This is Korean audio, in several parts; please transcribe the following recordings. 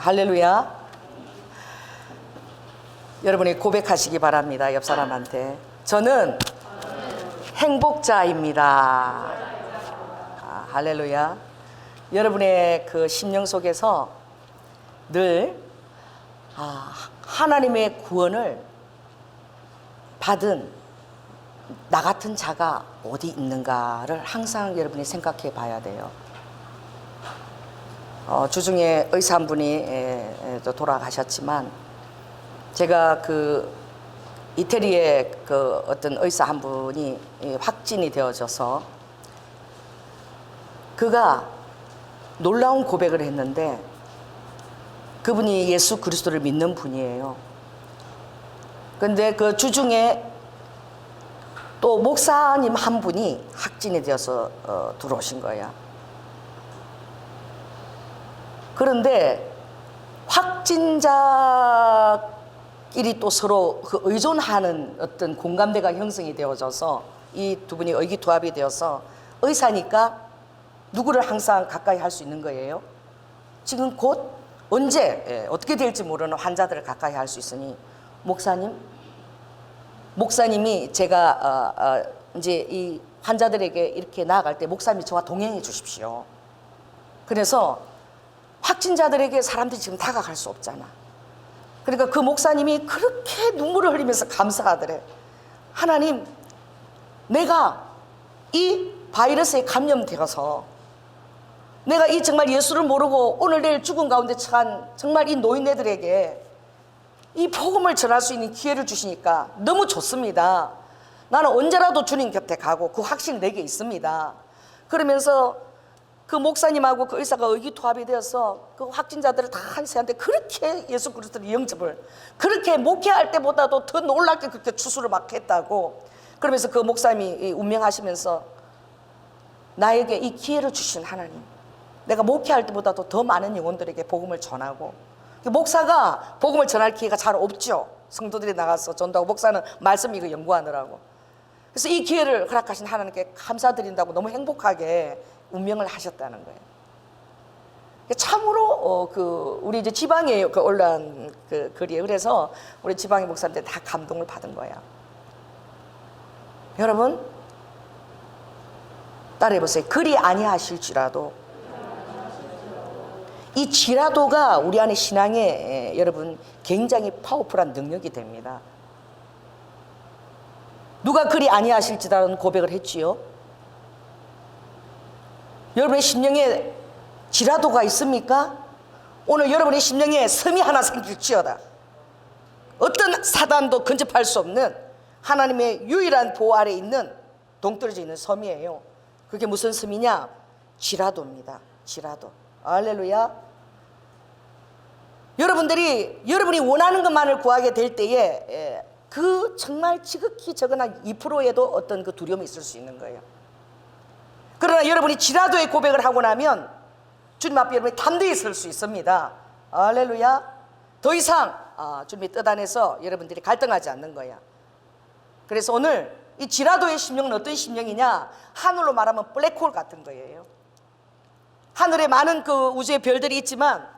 할렐루야. 여러분이 고백하시기 바랍니다. 옆 사람한테. 저는 행복자입니다. 할렐루야. 여러분의 그 심령 속에서 늘 하나님의 구원을 받은 나 같은 자가 어디 있는가를 항상 여러분이 생각해 봐야 돼요. 주중에 의사 한 분이 돌아가셨지만, 제가 그 이태리에 그 어떤 의사 한 분이 확진이 되어져서 그가 놀라운 고백을 했는데, 그분이 예수 그리스도를 믿는 분이에요. 근데 그 주중에 또 목사님 한 분이 확진이 되어서 들어오신 거야. 그런데 확진자끼리 또 서로 그 의존하는 어떤 공감대가 형성이 되어져서 이 두 분이 의기투합이 되어서 의사니까 누구를 항상 가까이 할 수 있는 거예요. 지금 곧 언제 어떻게 될지 모르는 환자들을 가까이 할 수 있으니 목사님이 제가 이제 이 환자들에게 이렇게 나아갈 때 목사님이 저와 동행해 주십시오. 그래서 확진자들에게 사람들이 지금 다가갈 수 없잖아. 그러니까 그 목사님이 그렇게 눈물을 흘리면서 감사하더래. 하나님, 내가 이 바이러스에 감염되어서 내가 이 정말 예수를 모르고 오늘 내일 죽은 가운데 처한 정말 이 노인네들에게 이 복음을 전할 수 있는 기회를 주시니까 너무 좋습니다. 나는 언제라도 주님 곁에 가고 그 확신이 내게 있습니다. 그러면서 그 목사님하고 그 의사가 의기투합이 되어서 그 확진자들을 다 한세한테 그렇게 예수 그리스도의 영접을 그렇게 목회할 때보다도 더 놀랍게 그렇게 추수를 막 했다고. 그러면서 그 목사님이 운명하시면서 나에게 이 기회를 주신 하나님, 내가 목회할 때보다도 더 많은 영혼들에게 복음을 전하고, 목사가 복음을 전할 기회가 잘 없죠. 성도들이 나가서 전도하고, 목사는 말씀 이거 연구하느라고. 그래서 이 기회를 허락하신 하나님께 감사드린다고 너무 행복하게 운명을 하셨다는 거예요. 참으로 우리 이제 지방에 그 올라온 그 글이에요. 그래서 우리 지방의 목사님들 다 감동을 받은 거야. 여러분 따라해 보세요. 그리 아니하실지라도. 이 지라도가 우리 안에 신앙에 여러분 굉장히 파워풀한 능력이 됩니다. 누가 그리 아니하실지라는 고백을 했지요? 여러분의 심령에 지라도가 있습니까? 오늘 여러분의 심령에 섬이 하나 생길지어다. 어떤 사단도 근접할 수 없는 하나님의 유일한 보호 아래 있는 동떨어져 있는 섬이에요. 그게 무슨 섬이냐? 지라도입니다. 지라도. 할렐루야. 여러분이 원하는 것만을 구하게 될 때에 그 정말 지극히 적은 한 2%에도 어떤 그 두려움이 있을 수 있는 거예요. 그러나 여러분이 지라도의 고백을 하고 나면 주님 앞에 여러분이 담대히 설 수 있습니다. 할렐루야. 더 이상 주님의 뜻 안에서 여러분들이 갈등하지 않는 거야. 그래서 오늘 이 지라도의 심령은 어떤 심령이냐? 하늘로 말하면 블랙홀 같은 거예요. 하늘에 많은 그 우주의 별들이 있지만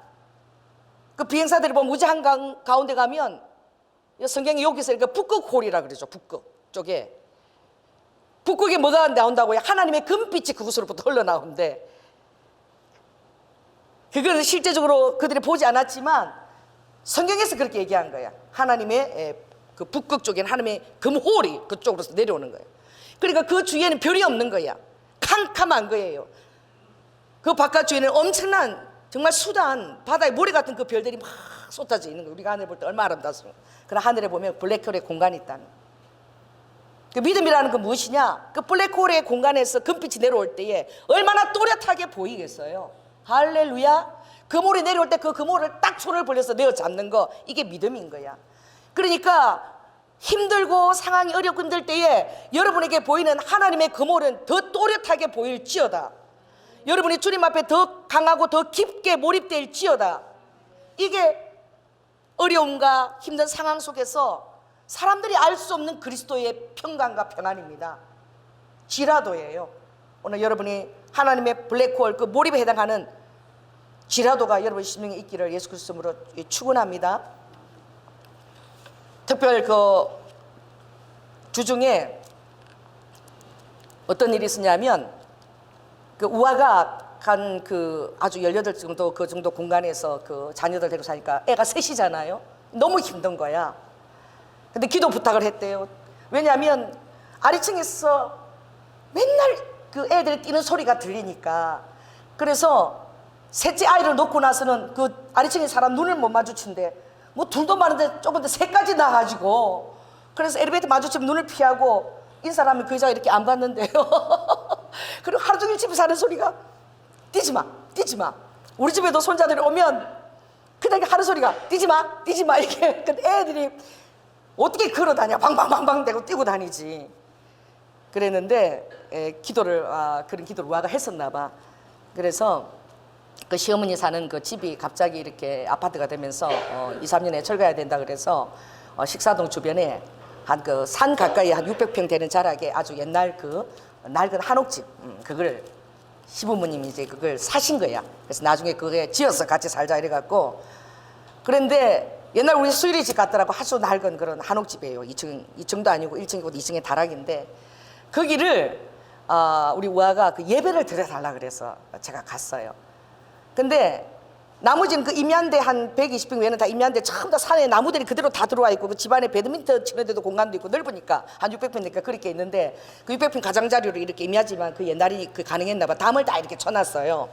그 비행사들이 보면 우주 한강 가운데 가면 성경이 여기서 이렇게 북극홀이라 그러죠. 북극 쪽에. 북극에 뭐가 나온다고요? 하나님의 금빛이 그곳으로부터 흘러나오는데, 그건 실제적으로 그들이 보지 않았지만 성경에서 그렇게 얘기한 거야. 하나님의 그 북극 쪽에는 하나님의 금홀이 그쪽으로서 내려오는 거예요. 그러니까 그 주위에는 별이 없는 거야. 캄캄한 거예요. 그 바깥주에는 엄청난 정말 수단 바다의 모래 같은 그 별들이 막 쏟아져 있는 거예요. 우리가 하늘 볼 때 얼마나 아름답습니까? 그러나 하늘에 보면 블랙홀의 공간이 있다는 거예요. 그 믿음이라는 건 무엇이냐? 그 블랙홀의 공간에서 금빛이 내려올 때에 얼마나 또렷하게 보이겠어요. 할렐루야. 금홀이 내려올 때 그 금홀을 딱 손을 벌려서 내어 잡는 거, 이게 믿음인 거야. 그러니까 힘들고 상황이 어렵고 힘들 때에 여러분에게 보이는 하나님의 금홀은 더 또렷하게 보일지어다. 여러분이 주님 앞에 더 강하고 더 깊게 몰입될지어다. 이게 어려움과 힘든 상황 속에서 사람들이 알 수 없는 그리스도의 평강과 평안입니다. 지라도예요. 오늘 여러분이 하나님의 블랙홀 그 몰입에 해당하는 지라도가 여러분 심령에 있기를 예수 그리스도로 축원합니다. 특별 그 주중에 어떤 일이 있었냐면 그 우아가 한 그 아주 18 정도 그 정도 공간에서 그 자녀들 데리고 사니까 애가 셋이잖아요. 너무 힘든 거야. 근데 기도 부탁을 했대요. 왜냐하면 아래층에서 맨날 그 애들이 뛰는 소리가 들리니까. 그래서 셋째 아이를 놓고 나서는 그 아래층에 사람 눈을 못 마주친대. 뭐 둘도 많은데 좁은데 셋까지 나가지고, 그래서 엘리베이터 마주치면 눈을 피하고 인사를 하면 그 여자가 이렇게 안 봤는데요. 그리고 하루 종일 집에 사는 소리가 뛰지마 뛰지마. 우리 집에도 손자들이 오면 그냥 하는 소리가 뛰지마 뛰지마 이렇게. 근데 애들이 어떻게 걸어다녀 방방방방 대고 뛰고 다니지. 그랬는데 기도를 그런 기도를 와가 했었나 봐. 그래서 그 시어머니 사는 그 집이 갑자기 이렇게 아파트가 되면서 2, 3년에 철거해야 된다 그래서 식사동 주변에 한 그 산 가까이 한 600평 되는 자락에 아주 옛날 그 낡은 한옥집, 그걸 시부모님이 이제 그걸 사신 거야. 그래서 나중에 그게 지어서 같이 살자 이래갖고. 그런데 옛날 우리 수유리 집 같더라고. 아주 낡은 그런 한옥집이에요. 2층도 아니고 1층이고 2층에 다락인데, 거기를 우리 우아가 그 예배를 드려달라 그래서 제가 갔어요. 근데 나머지는 그 임야인데 한 120평 외에는 다 임야인데 전부 다 산에 나무들이 그대로 다 들어와 있고, 그 집안에 배드민턴 치는 데도 공간도 있고 넓으니까 한 600평이니까 그렇게 있는데, 그 600평 가장자리로 이렇게 임야지만 그 옛날이 그 가능했나 봐. 담을 다 이렇게 쳐놨어요.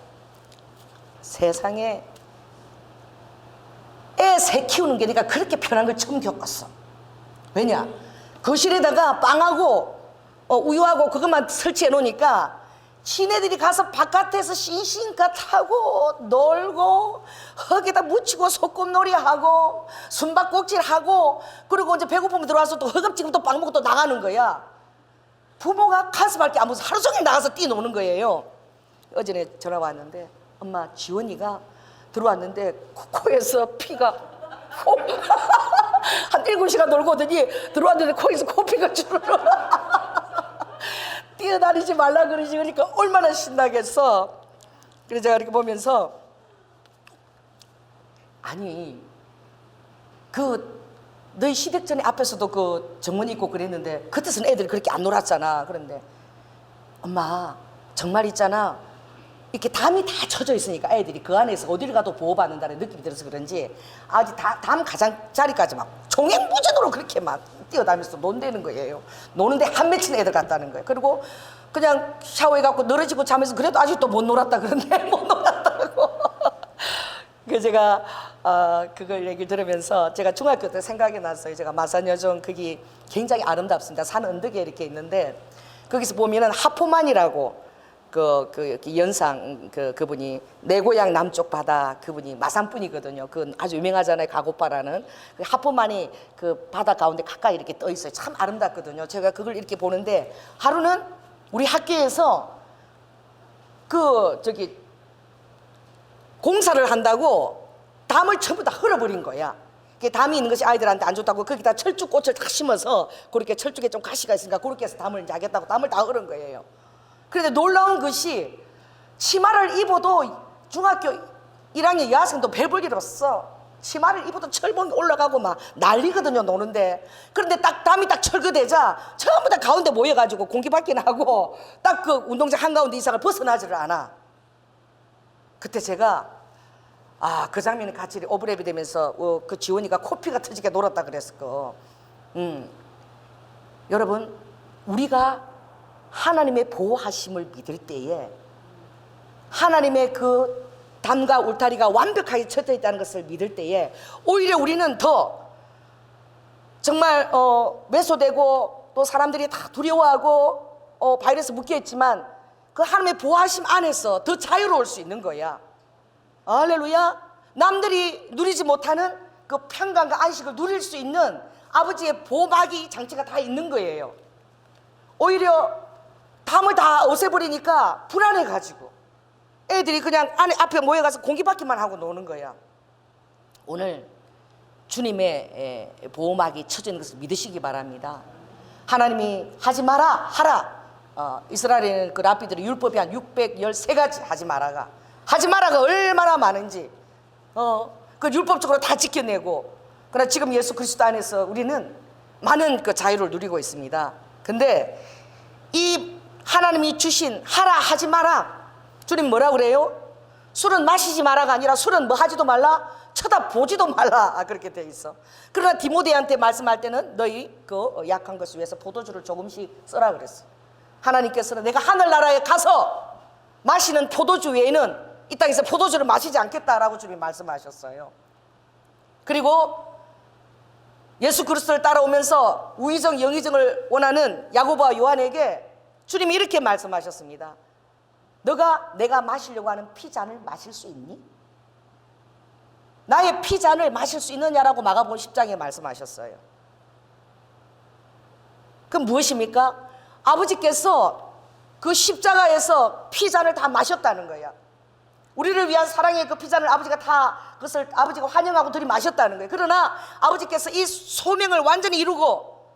세상에 애 새 키우는 게 내가 그렇게 편한 걸 처음 겪었어. 왜냐? 거실에다가 빵하고 우유하고 그것만 설치해 놓으니까 지네들이 가서 바깥에서 싱싱가 타고 놀고 흙에다 묻히고 소꿉놀이하고 숨바꼭질하고, 그리고 이제 배고프면 들어와서 또 허겁지겁 또 빵 먹고 또 나가는 거야. 부모가 가슴 앓게 안 먹어서 하루 종일 나가서 뛰노는 거예요. 어제에 전화가 왔는데, 엄마 지원이가 들어왔는데 코에서 피가 한 7시간 놀고 오더니 들어왔는데 코에서 코피가 주르르. 뛰어다니지 말라 그러지. 그러니까 얼마나 신나겠어. 그래서 제가 이렇게 보면서, 아니 그 너희 시댁전에 앞에서도 그 정문 있고 그랬는데 그때서는 애들이 그렇게 안 놀았잖아. 그런데 엄마 정말 있잖아, 이렇게 담이 다 쳐져 있으니까 애들이 그 안에서 어디를 가도 보호받는다는 느낌이 들어서 그런지 아직 담 가장자리까지 막 종횡무진으로 그렇게 막 뛰어다니면서 논다는 거예요. 노는데 한 맺힌 애들 같다는 거예요. 그리고 그냥 샤워해갖고 늘어지고 자면서 그래도 아직도 못 놀았다 그런데 못 놀았다고. 그 제가 그걸 얘기를 들으면서 제가 중학교 때 생각이 났어요. 제가 마산여중, 거기 굉장히 아름답습니다. 산 언덕에 이렇게 있는데, 거기서 보면은 하포만이라고 그 연상 그분이 내 고향 남쪽 바다, 그분이 마산 분이거든요. 그 아주 유명하잖아요. 가고파라는 그 하포만이 그 바다 가운데 가까이 이렇게 떠 있어요. 참 아름답거든요. 제가 그걸 이렇게 보는데, 하루는 우리 학교에서 공사를 한다고 담을 전부 다 헐어버린 거야. 담이 있는 것이 아이들한테 안 좋다고 거기다 철쭉꽃을 다 심어서, 그렇게 철쭉에 좀 가시가 있으니까 그렇게 해서 담을 이제 하겠다고 담을 다 헐은 거예요. 그런데 놀라운 것이 치마를 입어도 중학교 1학년 여학생도 별 볼 일 없어. 치마를 입어도 철봉이 올라가고 막 난리거든요, 노는데. 그런데 딱 담이 딱 철거되자 전부 다 가운데 모여가지고 공기 받기는 하고 딱 그 운동장 한가운데 이상을 벗어나지를 않아. 그때 제가 그 장면이 같이 오버랩이 되면서 그 지원이가 코피가 터지게 놀았다 그랬을 거. 여러분, 우리가 하나님의 보호하심을 믿을 때에 하나님의 그 담과 울타리가 완벽하게 쳐져 있다는 것을 믿을 때에 오히려 우리는 더 정말 왜소되고 또 사람들이 다 두려워하고 바이러스 묶여있지만 그 하나님의 보호하심 안에서 더 자유로울 수 있는 거야. 할렐루야. 남들이 누리지 못하는 그 평강과 안식을 누릴 수 있는 아버지의 보호막이 장치가 다 있는 거예요. 오히려 담을 다 없애버리니까 불안해가지고 애들이 그냥 앞에 모여가서 공기받기만 하고 노는 거야. 오늘 주님의 보호막이 쳐진 것을 믿으시기 바랍니다. 하나님이 하지 마라 하라. 이스라엘에는 그 랍비들의 율법이 한 613가지 하지 마라가 하지 마라가 얼마나 많은지 그 율법적으로 다 지켜내고, 그러나 지금 예수 그리스도 안에서 우리는 많은 그 자유를 누리고 있습니다. 근데 이 하나님이 주신 하라 하지 마라, 주님 뭐라 그래요? 술은 마시지 마라가 아니라 술은 뭐 하지도 말라, 쳐다보지도 말라, 그렇게 돼 있어. 그러나 디모데한테 말씀할 때는 너희 그 약한 것을 위해서 포도주를 조금씩 써라 그랬어. 하나님께서는 내가 하늘나라에 가서 마시는 포도주 외에는 이 땅에서 포도주를 마시지 않겠다라고 주님이 말씀하셨어요. 그리고 예수 그리스도를 따라오면서 우의정 영의정을 원하는 야고보와 요한에게 주님이 이렇게 말씀하셨습니다. 너가 내가 마시려고 하는 피잔을 마실 수 있니? 나의 피잔을 마실 수 있느냐라고 마가복음 10장에 말씀하셨어요. 그럼 무엇입니까? 아버지께서 그 십자가에서 피잔을 다 마셨다는 거야. 우리를 위한 사랑의 그 피잔을 아버지가 다 그것을 아버지가 환영하고 들이마셨다는 거예요. 그러나 아버지께서 이 소명을 완전히 이루고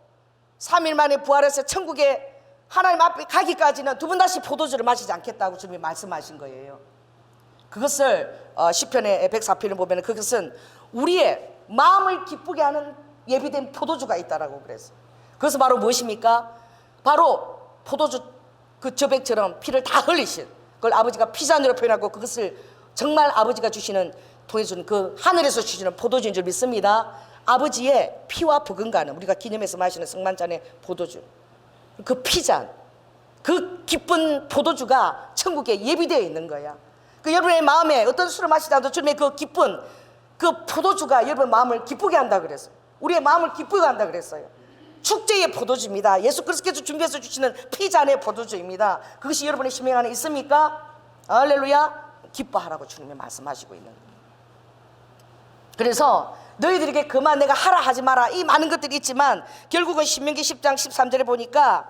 3일 만에 부활해서 천국에 하나님 앞에 가기까지는 두 번 다시 포도주를 마시지 않겠다고 주님이 말씀하신 거예요. 그것을 시편의 104편을 보면 그것은 우리의 마음을 기쁘게 하는 예비된 포도주가 있다라고 그랬어요. 그것은 바로 무엇입니까? 바로 포도주 그 저백처럼 피를 다 흘리신, 그걸 아버지가 피잔으로 표현하고 그것을 정말 아버지가 주시는, 통해주는 그 하늘에서 주시는 포도주인 줄 믿습니다. 아버지의 피와 버금가는, 우리가 기념해서 마시는 성만찬의 포도주, 그 피잔, 그 기쁜 포도주가 천국에 예비되어 있는 거야. 그 여러분의 마음에 어떤 술을 마시다도 주님의 그 기쁜 그 포도주가 여러분 마음을 기쁘게 한다 그랬어요. 우리의 마음을 기쁘게 한다 그랬어요. 축제의 포도주입니다. 예수 그리스도께서 준비해서 주시는 피잔의 포도주입니다. 그것이 여러분의 심령 안에 있습니까? 할렐루야. 기뻐하라고 주님이 말씀하시고 있는 거예요. 그래서 너희들에게 그만 내가 하라 하지 마라, 이 많은 것들이 있지만 결국은 신명기 10장 13절에 보니까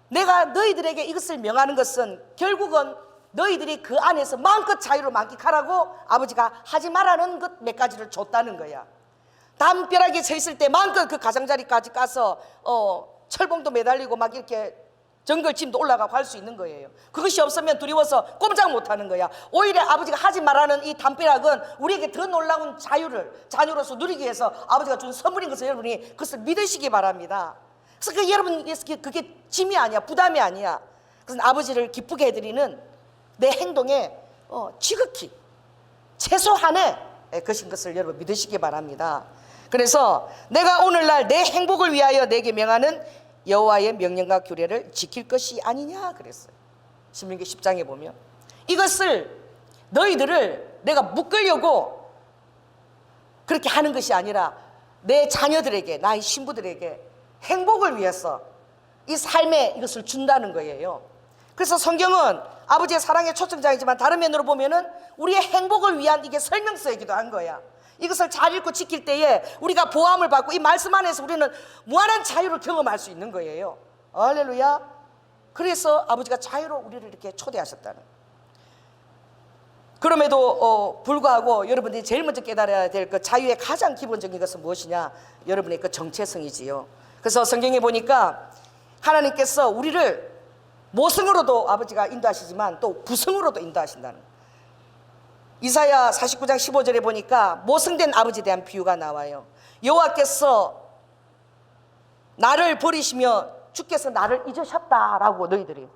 내가 너희들에게 이것을 명하는 것은 결국은 너희들이 그 안에서 마음껏 자유를 만끽하라고 아버지가 하지 말라는 것 몇 가지를 줬다는 거야. 담벼락에 서 있을 때 마음껏 그 가장자리까지 가서 철봉도 매달리고 막 이렇게 정글짐도 올라가고 할 수 있는 거예요. 그것이 없으면 두려워서 꼼짝 못하는 거야. 오히려 아버지가 하지 말라는 이 담벼락은 우리에게 더 놀라운 자유를 자녀로서 누리기 위해서 아버지가 준 선물인 것을 여러분이 그것을 믿으시기 바랍니다. 그래서 그 여러분 그게 짐이 아니야, 부담이 아니야. 그래서 아버지를 기쁘게 해드리는 내 행동에 지극히 최소한의 것인 것을 여러분 믿으시기 바랍니다. 그래서 내가 오늘날 내 행복을 위하여 내게 명하는 여호와의 명령과 규례를 지킬 것이 아니냐 그랬어요. 신명기 10장에 보면 이것을 너희들을 내가 묶으려고 그렇게 하는 것이 아니라 내 자녀들에게, 나의 신부들에게 행복을 위해서 이 삶에 이것을 준다는 거예요. 그래서 성경은 아버지의 사랑의 초청장이지만 다른 면으로 보면은 우리의 행복을 위한 이게 설명서이기도 한 거야. 이것을 잘 읽고 지킬 때에 우리가 보함을 받고 이 말씀 안에서 우리는 무한한 자유를 경험할 수 있는 거예요. 할렐루야. 그래서 아버지가 자유로 우리를 이렇게 초대하셨다는. 그럼에도 불구하고 여러분들이 제일 먼저 깨달아야 될 그 자유의 가장 기본적인 것은 무엇이냐? 여러분의 그 정체성이지요. 그래서 성경에 보니까 하나님께서 우리를 모성으로도 아버지가 인도하시지만 또 부성으로도 인도하신다는. 이사야 49장 15절에 보니까 모성된 아버지에 대한 비유가 나와요. 여호와께서 나를 버리시며 주께서 나를 잊으셨다라고. 너희들이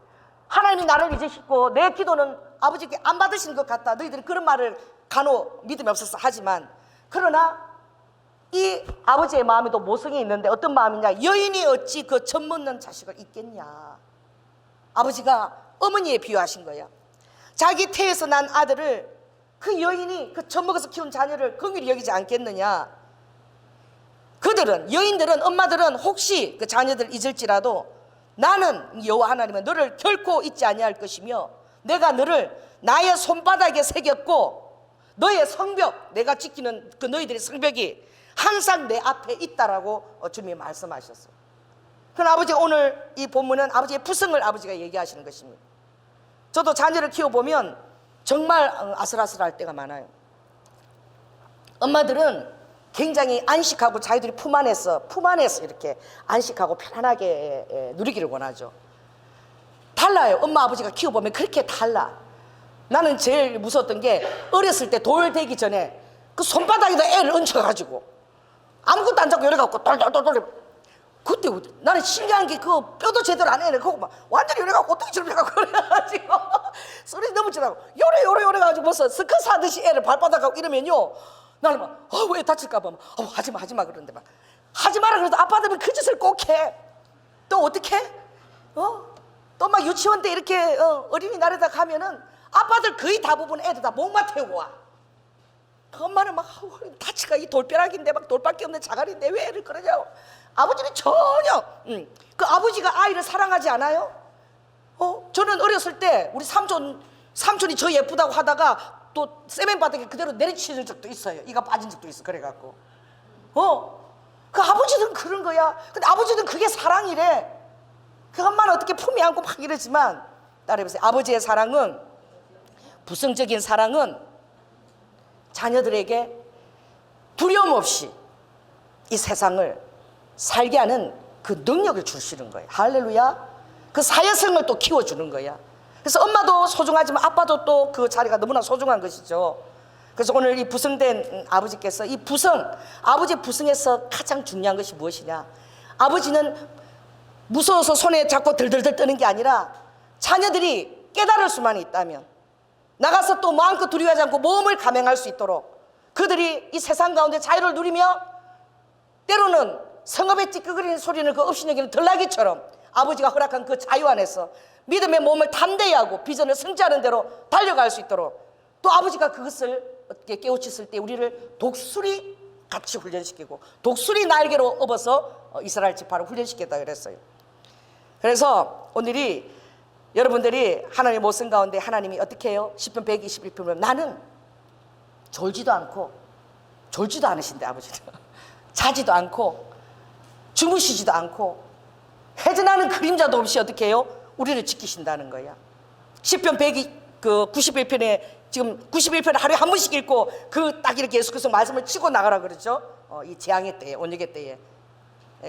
하나님이 나를 잊으시고 내 기도는 아버지께 안 받으시는 것 같다, 너희들이 그런 말을 간혹 믿음이 없어서 하지만, 그러나 이 아버지의 마음에도 모성이 있는데 어떤 마음이냐? 여인이 어찌 그 젖 먹는 자식을 잊겠냐. 아버지가 어머니에 비유하신 거야. 자기 태에서 난 아들을 그 여인이 그 젖 먹어서 키운 자녀를 긍휼히 여기지 않겠느냐. 그들은, 여인들은, 엄마들은 혹시 그 자녀들 잊을지라도 나는 여호와 하나님은 너를 결코 잊지 아니할 것이며 내가 너를 나의 손바닥에 새겼고 너의 성벽, 내가 지키는 그 너희들의 성벽이 항상 내 앞에 있다라고 주님이 말씀하셨어요. 그럼 아버지가 오늘 이 본문은 아버지의 부성을 아버지가 얘기하시는 것입니다. 저도 자녀를 키워보면 정말 아슬아슬할 때가 많아요. 엄마들은 굉장히 안식하고 자기들이 품 안에서 이렇게 안식하고 편안하게 누리기를 원하죠. 달라요. 엄마 아버지가 키워보면 그렇게 달라. 나는 제일 무서웠던 게 어렸을 때 돌 되기 전에 그 손바닥에다 애를 얹혀가지고 아무것도 안 잡고 열어갖고 돌돌돌돌. 그때 나는 신기한 게 그 뼈도 제대로 안 해내. 그거 막 완전히 열어갖고 어떻게처럼 해갖고 그래가지고 소리 너무 지나고 요래 가지고 벌써 스커스 하듯이 애를 발바닥하고 이러면요, 나는 막 왜 다칠까봐 막 하지마 그러는데 막 하지 마라 그래도 아빠들은 그 짓을 꼭 해. 또 어떻게? 또 막 유치원 때 이렇게 어린이날에다 가면은 아빠들 거의 대부분 애들 다 목마 태우고 와. 그 엄마는 막 다치가 이 돌벼락인데 막 돌밖에 없는 자갈인데 왜 애를 그러냐고. 아버지는 전혀 그 아버지가 아이를 사랑하지 않아요? 저는 어렸을 때 우리 삼촌이 저 예쁘다고 하다가 또 세멘 바닥에 그대로 내리치는 적도 있어요. 이가 빠진 적도 있어. 그래갖고 그 아버지는 그런 거야. 근데 아버지는 그게 사랑이래. 그 엄마는 어떻게 품에 안고 막 이러지만, 따라해보세요. 아버지의 사랑은, 부정적인 사랑은 자녀들에게 두려움 없이 이 세상을 살게 하는 그 능력을 주시는 거예요. 할렐루야. 그 사회성을 또 키워주는 거야. 그래서 엄마도 소중하지만 아빠도 또 그 자리가 너무나 소중한 것이죠. 그래서 오늘 이 부성된 아버지께서 이 아버지의 부성에서 가장 중요한 것이 무엇이냐. 아버지는 무서워서 손에 잡고 들들들 떠는 게 아니라 자녀들이 깨달을 수만 있다면 나가서 또 마음껏 두려워하지 않고 모험을 감행할 수 있도록 그들이 이 세상 가운데 자유를 누리며 때로는 성읍에 찌끄거리는 소리는 그 없이 여기는 들나귀처럼 아버지가 허락한 그 자유 안에서 믿음의 몸을 담대히 하고 비전을 성취하는 대로 달려갈 수 있도록, 또 아버지가 그것을 어떻게 깨우쳤을 때 우리를 독수리 같이 훈련시키고 독수리 날개로 업어서 이스라엘 지파를 훈련시켰다 그랬어요. 그래서 오늘이 여러분들이 하나님의 모습 가운데 하나님이 어떻게 해요? 시편 121편을 나는 졸지도 않으신데 아버지는 자지도 않고 주무시지도 않고 해전하는 그림자도 없이 어떻게 해요? 우리를 지키신다는 거야. 시편 91편에 지금 91편을 하루에 한 번씩 읽고 그 딱 이렇게 예수께서 말씀을 치고 나가라 그러죠. 이 재앙의 때에, 온역의 때에.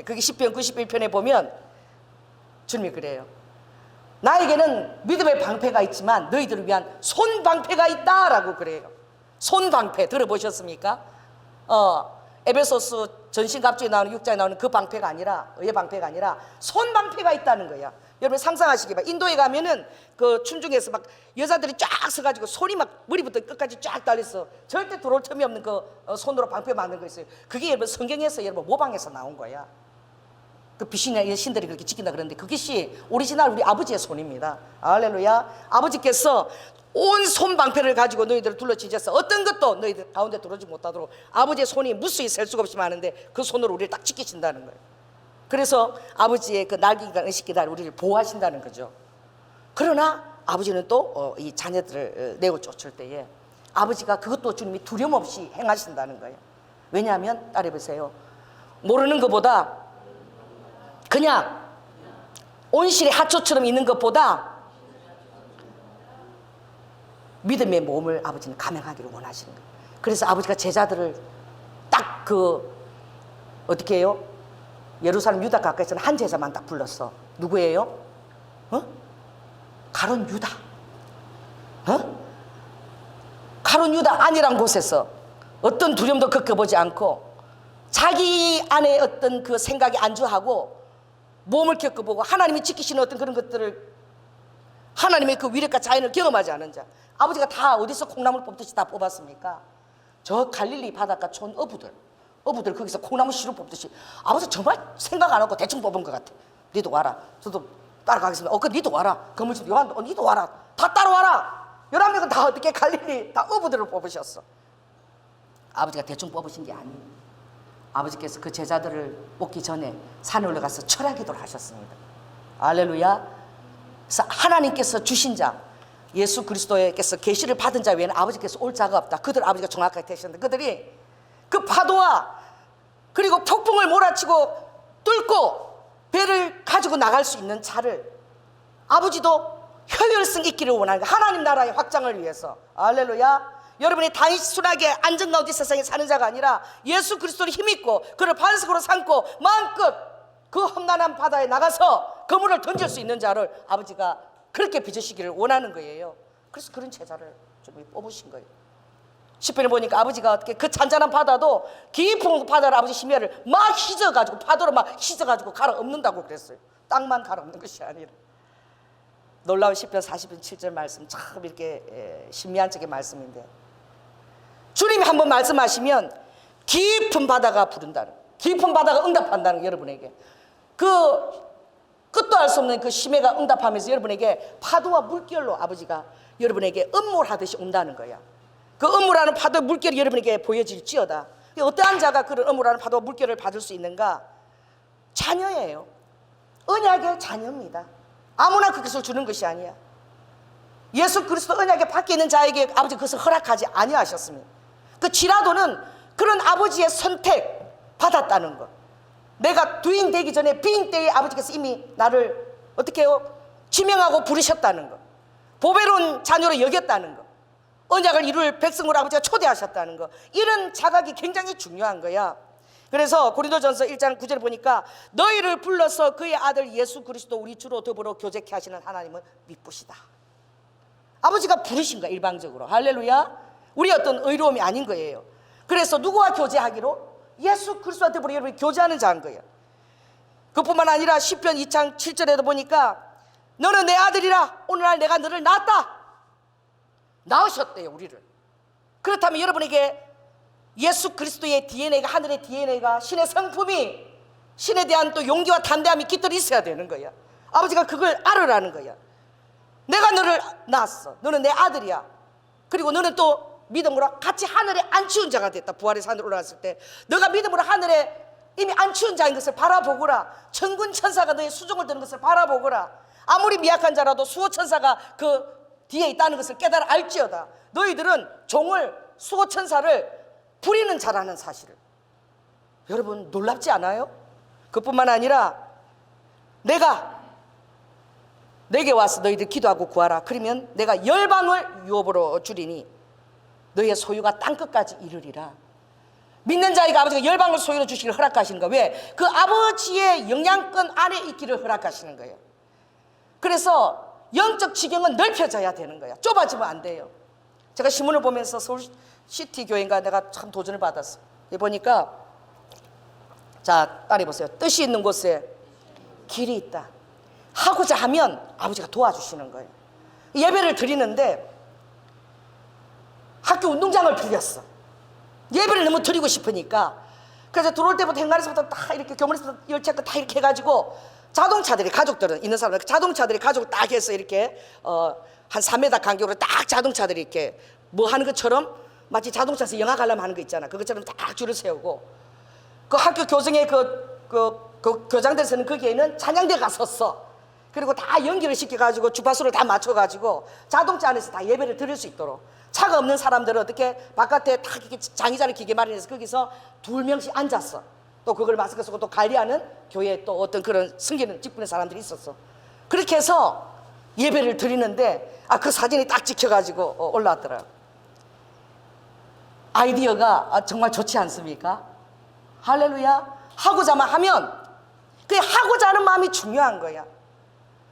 그게 시편 91편에 보면 주님이 그래요. 나에게는 믿음의 방패가 있지만 너희들을 위한 손방패가 있다라고 그래요. 손방패 들어보셨습니까? 에베소스 전신갑주에 나오는 6장에 나오는 그 방패가 아니라, 의의 방패가 아니라 손방패가 있다는 거야. 여러분 상상하시기 바랍니다. 인도에 가면은 그 춤중에서 막 여자들이 쫙 서가지고 손이 막 머리부터 끝까지 쫙 달렸어. 절대 들어올 틈이 없는 그 손으로 방패 만든 거 있어요. 그게 여러분 성경에서 여러분 모방해서 나온 거야. 그 귀신이나 신들이 그렇게 지킨다 그러는데 그것이 오리지널 우리 아버지의 손입니다. 할렐루야. 아버지께서 온 손방패를 가지고 너희들을 둘러치셔서 어떤 것도 너희들 가운데 들어오지 못하도록 아버지의 손이 무수히 셀 수가 없이 많은데 그 손으로 우리를 딱 지키신다는 거예요. 그래서 아버지의 그 날개가 의식기다 우리를 보호하신다는 거죠. 그러나 아버지는 또 이 자녀들을 내어 쫓을 때에 아버지가 그것도 주님이 두려움 없이 행하신다는 거예요. 왜냐하면 따라해보세요. 모르는 것보다 그냥 온실의 하초처럼 있는 것보다 믿음의 몸을 아버지는 감행하기를 원하시는 거예요. 그래서 아버지가 제자들을 딱 어떻게 해요? 예루살렘 유다 가까이서는 한 제자만 딱 불렀어. 누구예요? 가룟 유다. 가룟 유다 안이란 곳에서 어떤 두려움도 겪어보지 않고 자기 안에 어떤 그 생각에 안주하고 몸을 겪어보고 하나님이 지키시는 어떤 그런 것들을 하나님의 그 위력과 자연을 경험하지 않은 자. 아버지가 다 어디서 콩나물 뽑듯이 다 뽑았습니까? 저 갈릴리 바닷가 촌 어부들 거기서 콩나물 씨를 뽑듯이 아버지 정말 생각 안 하고 대충 뽑은 것 같아. 니도 와라. 저도 따라가겠습니다. 니도 와라. 건물주 요한 니도 와라. 다 따라와라. 11명은 다 어떻게 갈릴리 다 어부들을 뽑으셨어. 아버지가 대충 뽑으신 게 아니에요. 아버지께서 그 제자들을 뽑기 전에 산에 올라가서 철야기도를 하셨습니다. 할렐루야. 그래서 하나님께서 주신 자 예수 그리스도께서 계시를 받은 자 외에는 아버지께서 올 자가 없다. 그들 아버지가 정확하게 택하셨는데 그들이 그 파도와 그리고 폭풍을 몰아치고 뚫고 배를 가지고 나갈 수 있는 차를 아버지도 효율성 있기를 원하는 거예요. 하나님 나라의 확장을 위해서. 할렐루야. 여러분이 단순하게 안전 가운데 세상에 사는 자가 아니라 예수 그리스도를 힘입고 그를 반석으로 삼고 마음껏 그 험난한 바다에 나가서 그물을 던질 수 있는 자를 아버지가 그렇게 빚으시기를 원하는 거예요. 그래서 그런 제자를 좀 뽑으신 거예요. 시편에 보니까 아버지가 어떻게 그 잔잔한 바다도 깊은 바다를 아버지 심야를 막 휘저어가지고 파도를 막 휘저어가지고 갈아 엎는다고 그랬어요. 땅만 갈아 엎는 것이 아니라. 놀라운 시편 40편 7절 말씀 참 이렇게 신비한적인 말씀인데, 주님이 한번 말씀하시면 깊은 바다가 부른다는, 깊은 바다가 응답한다는, 여러분에게 그 끝도 알 수 없는 그 심해가 응답하면서 여러분에게 파도와 물결로 아버지가 여러분에게 음몰하듯이 온다는 거야. 그 음물하는 파도 물결이 여러분에게 보여질지어다. 어떠한 자가 그런 음물하는 파도와 물결을 받을 수 있는가? 자녀예요. 언약의 자녀입니다. 아무나 그것을 주는 것이 아니야. 예수 그리스도 언약에 밖에 있는 자에게 아버지 그것을 허락하지 아니하셨습니다. 그 지라도는 그런 아버지의 선택 받았다는 것. 내가 두인 되기 전에 빈 때에 아버지께서 이미 나를 어떻게 해요? 지명하고 부르셨다는 것. 보배로운 자녀로 여겼다는 것. 언약을 이룰 백성으로 아버지가 초대하셨다는 것. 이런 자각이 굉장히 중요한 거야. 그래서 고린도전서 1장 9절에 보니까 너희를 불러서 그의 아들 예수 그리스도 우리 주로 더불어 교제케 하시는 하나님은 미쁘시다. 아버지가 부르신 거야, 일방적으로. 할렐루야. 우리 어떤 의로움이 아닌 거예요. 그래서 누구와 교제하기로? 예수 그리스도와 더불어 여러분이 교제하는 자인 거예요. 그뿐만 아니라 시편 2장 7절에도 보니까 너는 내 아들이라 오늘날 내가 너를 낳았다. 낳으셨대요, 우리를. 그렇다면 여러분에게 예수 그리스도의 DNA가, 하늘의 DNA가, 신의 성품이, 신에 대한 또 용기와 담대함이 깃들어 있어야 되는 거야. 아버지가 그걸 알으라는 거야. 내가 너를 낳았어. 너는 내 아들이야. 그리고 너는 또 믿음으로 같이 하늘에 안치운 자가 됐다. 부활의 하늘에 올라갔을 때 너가 믿음으로 하늘에 이미 안치운 자인 것을 바라보거라. 천군 천사가 너의 수종을 드는 것을 바라보거라. 아무리 미약한 자라도 수호 천사가 그 뒤에 있다는 것을 깨달아 알지어다. 너희들은 종을, 수호 천사를 부리는 자라는 사실을. 여러분 놀랍지 않아요? 그뿐만 아니라 내게 와서 너희들 기도하고 구하라. 그러면 내가 열방을 유업으로 주리니 너희의 소유가 땅끝까지 이르리라. 믿는 자에게 아버지가 열방을 소유로 주시기를 허락하시는 거예요. 왜? 그 아버지의 영향권 안에 있기를 허락하시는 거예요. 그래서 영적 지경은 넓혀져야 되는 거야. 좁아지면 안 돼요. 제가 신문을 보면서 서울시티 교회인가 내가 참 도전을 받았어요. 보니까 자, 따라해 보세요. 뜻이 있는 곳에 길이 있다. 하고자 하면 아버지가 도와주시는 거예요. 예배를 드리는데 학교 운동장을 빌렸어. 예배를 너무 드리고 싶으니까. 그래서 들어올 때부터 행간에서부터 다 이렇게 교문에서 열체껏 다 이렇게 해가지고 자동차들이, 가족들은 있는 사람들 자동차들이 가족을 딱 해서 이렇게 한 3m 간격으로 딱 자동차들이 이렇게 뭐 하는 것처럼 마치 자동차에서 영화 관람 하는 거 있잖아. 그것처럼 딱 줄을 세우고 그 학교 교정의 그 교장들에서는 거기에는 찬양대가 섰어. 그리고 다 연기를 시켜가지고 주파수를 다 맞춰가지고 자동차 안에서 다 예배를 드릴 수 있도록. 차가 없는 사람들은 어떻게 바깥에 딱 이렇게 장의자를 기계 마련해서 거기서 2명씩 앉았어. 또 그걸 마스크 쓰고 또 관리하는 교회에 또 어떤 그런 승기는 직분의 사람들이 있었어. 그렇게 해서 예배를 드리는데 그 사진이 딱 찍혀가지고 올라왔더라. 아이디어가 정말 좋지 않습니까? 할렐루야. 하고자만 하면 그 하고자 하는 마음이 중요한 거야.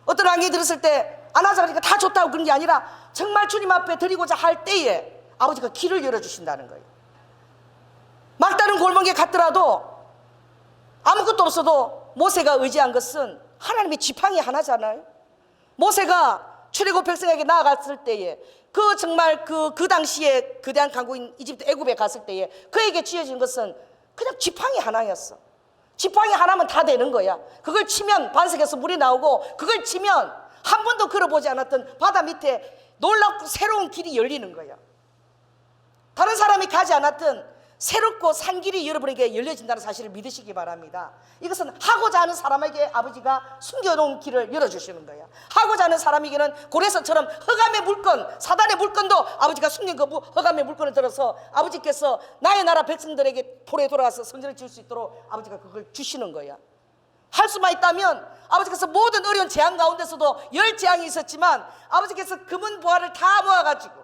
어떤 강의 들었을 때 안 하자 그러니까 다 좋다고 그런 게 아니라 정말 주님 앞에 드리고자 할 때에 아버지가 길을 열어주신다는 거예요. 막다른 골목에 갔더라도 아무것도 없어도 모세가 의지한 것은 하나님의 지팡이 하나잖아요. 모세가 출애굽 백성에게 나아갔을 때에 그 정말 그 당시에 거대한 강국인 이집트 애굽에 갔을 때에 그에게 쥐어진 것은 그냥 지팡이 하나였어. 지팡이 하나면 다 되는 거야. 그걸 치면 반석에서 물이 나오고 그걸 치면 한 번도 걸어보지 않았던 바다 밑에 놀랍고 새로운 길이 열리는 거야. 다른 사람이 가지 않았던 새롭고 산 길이 여러분에게 열려진다는 사실을 믿으시기 바랍니다. 이것은 하고자 하는 사람에게 아버지가 숨겨놓은 길을 열어주시는 거야. 하고자 하는 사람에게는 고레서처럼 흑암의 물건, 사단의 물건도 아버지가 숨긴 그 흑암의 물건을 들어서 아버지께서 나의 나라 백성들에게 돌에 돌아가서 성전을 지을 수 있도록 아버지가 그걸 주시는 거야. 할 수만 있다면 아버지께서 모든 어려운 재앙 가운데서도 10재앙이 있었지만 아버지께서 금은 보화를 다 모아가지고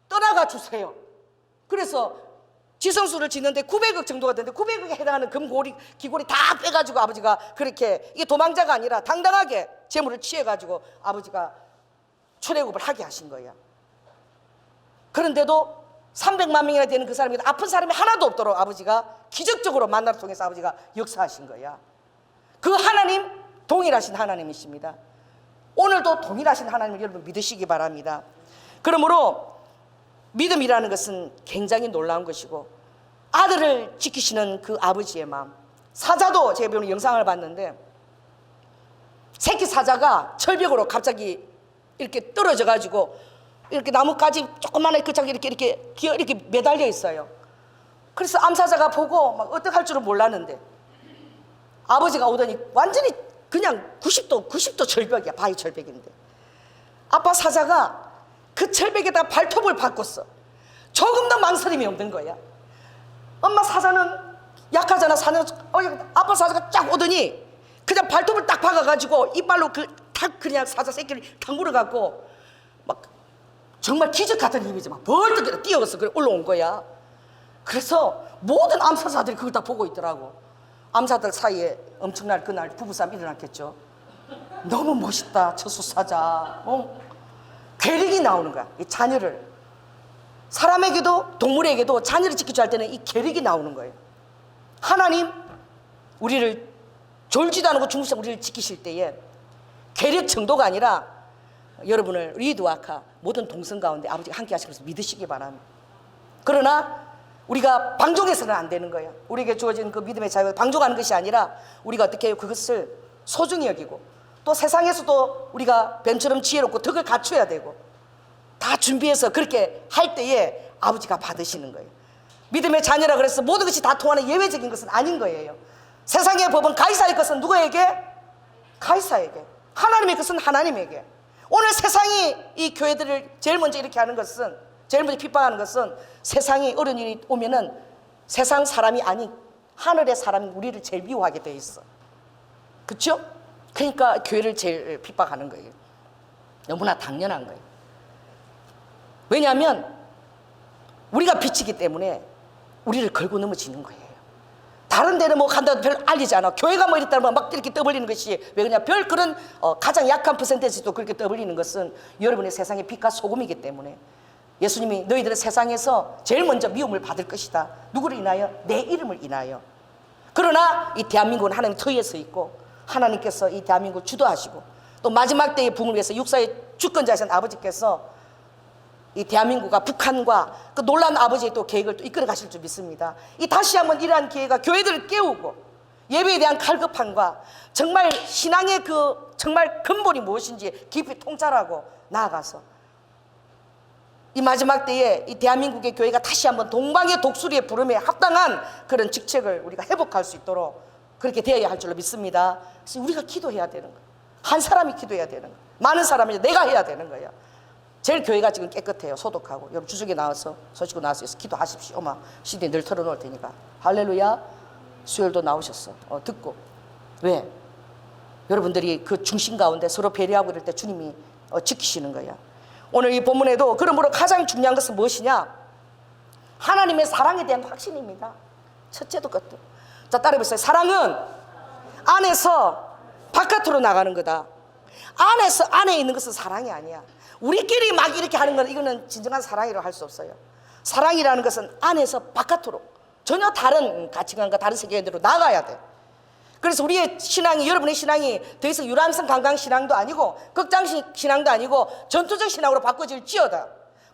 떠나가 주세요. 그래서 지성수를 짓는데 900억 정도가 되는데 900억에 해당하는 금고리 기고리 다 빼가지고 아버지가 그렇게, 이게 도망자가 아니라 당당하게 재물을 취해가지고 아버지가 출애굽을 하게 하신 거야. 그런데도 300만 명이나 되는 그 사람이 아픈 사람이 하나도 없도록 아버지가 기적적으로 만나를 통해서 아버지가 역사하신 거야. 그 하나님 동일하신 하나님이십니다. 오늘도 동일하신 하나님을 여러분 믿으시기 바랍니다. 그러므로 믿음이라는 것은 굉장히 놀라운 것이고, 아들을 지키시는 그 아버지의 마음. 사자도 제가 배우는 영상을 봤는데, 새끼 사자가 철벽으로 갑자기 이렇게 떨어져 가지고 이렇게 나뭇가지 조그마한 그 자기 이렇게 매달려 있어요. 그래서 암사자가 보고 막 어떡할 줄은 몰랐는데, 아버지가 오더니 완전히 그냥 90도 절벽이야. 바위 절벽인데 아빠 사자가 그 절벽에다 발톱을 바꿨어. 조금 더 망설임이 없는 거야. 엄마 사자는 약하잖아. 아빠 사자가 쫙 오더니 그냥 발톱을 딱 박아가지고 이빨로 그냥 사자 새끼를 탁 물어갖고 막 정말 기적 같은 힘이지, 막 벌떡 뛰어서 그래 올라온 거야. 그래서 모든 암사자들이 그걸 다 보고 있더라고. 암사들 사이에 엄청난 그날 부부싸움 일어났겠죠. 너무 멋있다 저 수사자. 계력이 나오는 거야. 이 자녀를, 사람에게도 동물에게도 자녀를 지키자 할 때는 이 계력이 나오는 거예요. 하나님 우리를 졸지도 않고 중국사 우리를 지키실 때에 계력 정도가 아니라 여러분을 리드와카 모든 동성 가운데 아버지가 함께 하시는 것을 믿으시기 바랍니다. 그러나 우리가 방종해서는 안 되는 거예요. 우리에게 주어진 그 믿음의 자유가 방종하는 것이 아니라 우리가 어떻게 해요? 그것을 소중히 여기고, 또 세상에서도 우리가 뱀처럼 지혜롭고 덕을 갖춰야 되고, 다 준비해서 그렇게 할 때에 아버지가 받으시는 거예요. 믿음의 자녀라 그래서 모든 것이 다 통하는 예외적인 것은 아닌 거예요. 세상의 법은 가이사의 것은 누구에게? 가이사에게. 하나님의 것은 하나님에게. 오늘 세상이 이 교회들을 제일 먼저 이렇게 하는 것은, 제일 먼저 핍박하는 것은, 세상이 어려운 일이 오면은 세상 사람이 아닌 하늘의 사람이 우리를 제일 미워하게 돼 있어. 그렇죠? 그러니까 교회를 제일 핍박하는 거예요. 너무나 당연한 거예요. 왜냐하면 우리가 빛이기 때문에 우리를 걸고 넘어지는 거예요. 다른 데는 뭐 간다고 별 알리지 않아. 교회가 뭐 이랬다면 막 이렇게 떠벌리는 것이 왜 그러냐, 별 그런 가장 약한 퍼센테이지도 그렇게 떠벌리는 것은 여러분의 세상의 빛과 소금이기 때문에. 예수님이 너희들은 세상에서 제일 먼저 미움을 받을 것이다. 누구를 인하여? 내 이름을 인하여. 그러나 이 대한민국은 하나님 터위에 서 있고, 하나님께서 이 대한민국을 주도하시고, 또 마지막 때의 부흥을 위해서 육사의 주권자이신 아버지께서 이 대한민국과 북한과 그 놀라운 아버지의 또 계획을 또 이끌어 가실 줄 믿습니다. 이 다시 한번 이러한 기회가 교회들을 깨우고, 예배에 대한 갈급함과 정말 신앙의 그 정말 근본이 무엇인지 깊이 통찰하고 나아가서 이 마지막 때에 이 대한민국의 교회가 다시 한번 동방의 독수리의 부름에 합당한 그런 직책을 우리가 회복할 수 있도록 그렇게 되어야 할 줄로 믿습니다. 그래서 우리가 기도해야 되는 거예요. 한 사람이 기도해야 되는 거예요. 많은 사람이 내가 해야 되는 거예요. 제일 교회가 지금 깨끗해요. 소독하고. 여러분 주중에 나와서 서시고 나와서 기도하십시오. 엄마 CD 늘 틀어놓을 테니까. 할렐루야. 수요일도 나오셨어. 듣고. 왜? 여러분들이 그 중심 가운데 서로 배려하고 이럴 때 주님이 지키시는 거야. 오늘 이 본문에도 그러므로 가장 중요한 것은 무엇이냐? 하나님의 사랑에 대한 확신입니다. 첫째도 것도. 자, 따라해보세요. 사랑은 안에서 바깥으로 나가는 거다. 안에서 안에 있는 것은 사랑이 아니야. 우리끼리 막 이렇게 하는 건 이거는 진정한 사랑이라고 할 수 없어요. 사랑이라는 것은 안에서 바깥으로 전혀 다른 가치관과 다른 세계관으로 나가야 돼. 그래서 우리의 신앙이, 여러분의 신앙이 더 이상 유람선 관광 신앙도 아니고 극장 신앙도 아니고 전투적 신앙으로 바꿔질지어다.